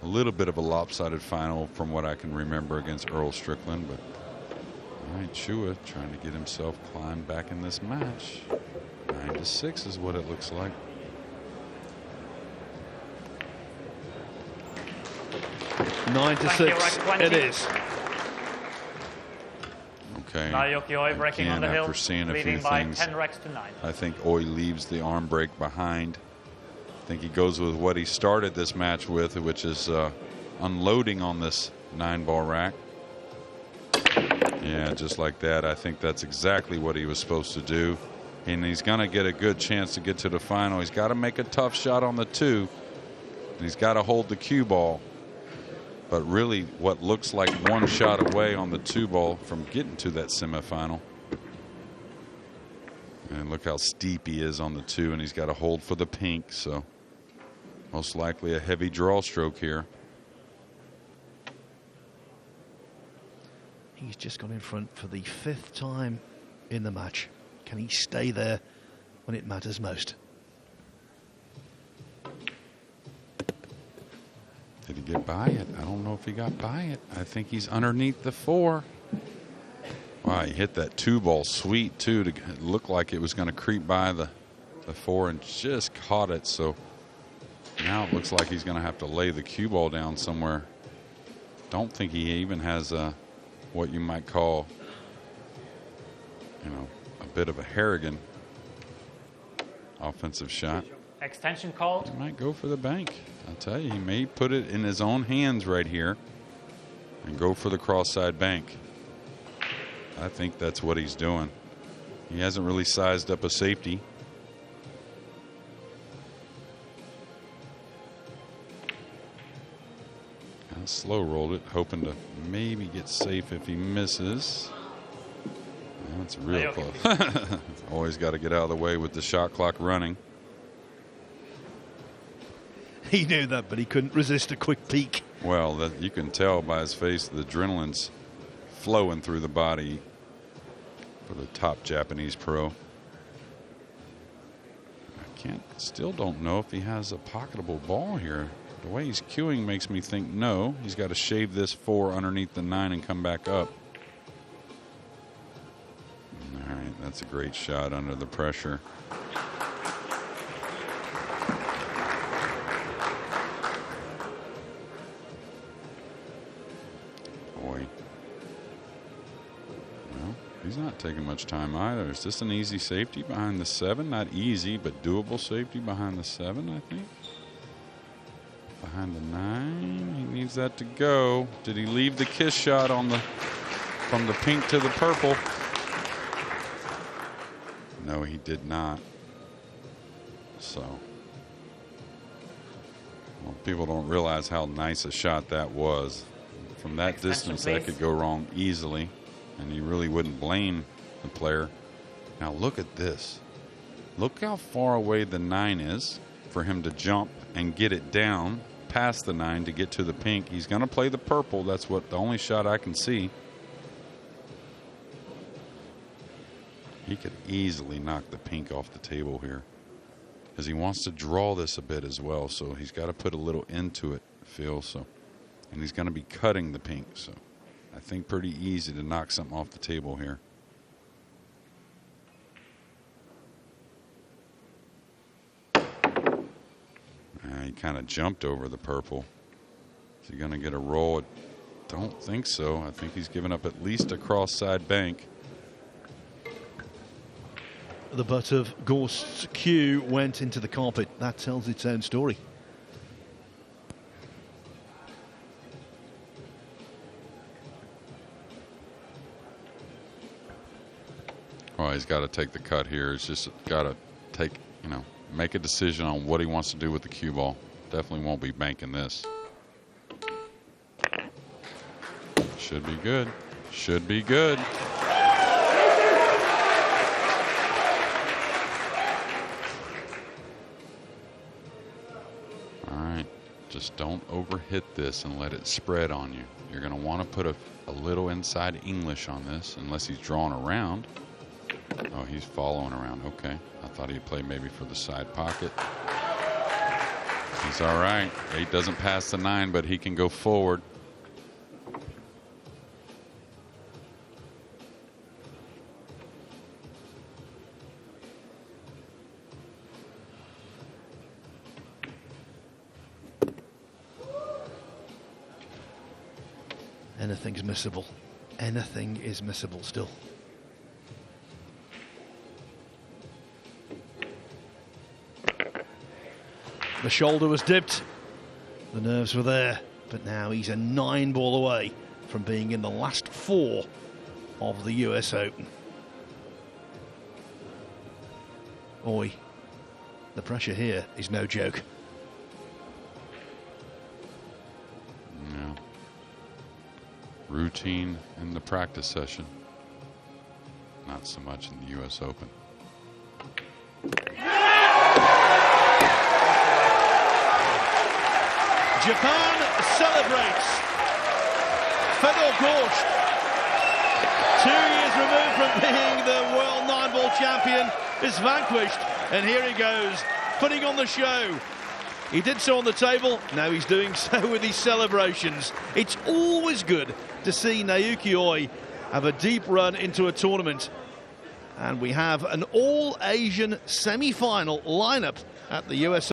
a little bit of a lopsided final from what I can remember against Earl Strickland, but all right, Chua trying to get himself climbed back in this match. 9-6 is what it looks like. Nine to 6 it is. Okay. Naoyuki Oi breaking on the hill, after seeing a few leading by things, 10 racks to 9. I think Oi leaves the arm break behind. I think he goes with what he started this match with, which is unloading on this 9-ball rack. Yeah, just like that. I think that's exactly what he was supposed to do. And he's going to get a good chance to get to the final. He's got to make a tough shot on the 2. And he's got to hold the cue ball. But really, what looks like one shot away on the 2 ball from getting to that semifinal. And look how steep he is on the 2, and he's got to hold for the pink. So most likely a heavy draw stroke here. He's just gone in front for the 5th time in the match. Can he stay there when it matters most? Did he get by it? I don't know if he got by it. I think he's underneath the 4. Wow, he hit that 2 ball sweet too to look like it was going to creep by the 4 and just caught it. So now it looks like he's going to have to lay the cue ball down somewhere. Don't think he even has what you might call, you know, a bit of a Harrigan offensive shot. Extension called. He might go for the bank. I'll tell you, he may put it in his own hands right here and go for the cross-side bank. I think that's what he's doing. He hasn't really sized up a safety. Kind of slow rolled it, hoping to maybe get safe if he misses. That's real close. Always got to get out of the way with the shot clock running. He knew that, but he couldn't resist a quick peek. Well, you can tell by his face the adrenaline's flowing through the body for the top Japanese pro. Still don't know if he has a pocketable ball here. The way he's cueing makes me think no. He's got to shave this 4 underneath the 9 and come back up. All right, that's a great shot under the pressure. Boy. Well, he's not taking much time either. Is this an easy safety behind the 7? Not easy, but doable safety behind the 7, I think. Behind the 9, he needs that to go. Did he leave the kiss shot on the from the pink to the purple? No, he did not. So, well, people don't realize how nice a shot that was. From that distance, that could go wrong easily, and you really wouldn't blame the player. Now look at this. Look how far away the 9 is for him to jump and get it down past the 9 to get to the pink. He's going to play the purple. That's what the only shot I can see. He could easily knock the pink off the table here because he wants to draw this a bit as well. So he's got to put a little into it, Phil. So, and he's going to be cutting the pink. So I think pretty easy to knock something off the table here. He kind of jumped over the purple. Is he going to get a roll? I don't think so. I think he's given up at least a cross-side bank. The butt of Gorst's cue went into the carpet. That tells its own story. Well, he's got to take the cut here. He's just got to take, make a decision on what he wants to do with the cue ball. Definitely won't be banking this. Should be good. Should be good. All right. Just don't overhit this and let it spread on you. You're going to want to put a little inside English on this unless he's drawing around. Oh, he's following around. Okay. I thought he'd play maybe for the side pocket. He's all right. 8 doesn't pass the 9, but he can go forward. Anything's missable. Anything is missable still. The shoulder was dipped. The nerves were there. But now he's a 9 ball away from being in the last 4 of the US Open. Oi, the pressure here is no joke. Yeah. Routine in the practice session. Not so much in the US Open. Japan celebrates. Fedor Gorst, 2 years removed from being the world 9-ball champion, is vanquished. And here he goes, putting on the show. He did so on the table, now he's doing so with his celebrations. It's always good to see Naoyuki Oi have a deep run into a tournament. And we have an all-Asian semi-final lineup at the US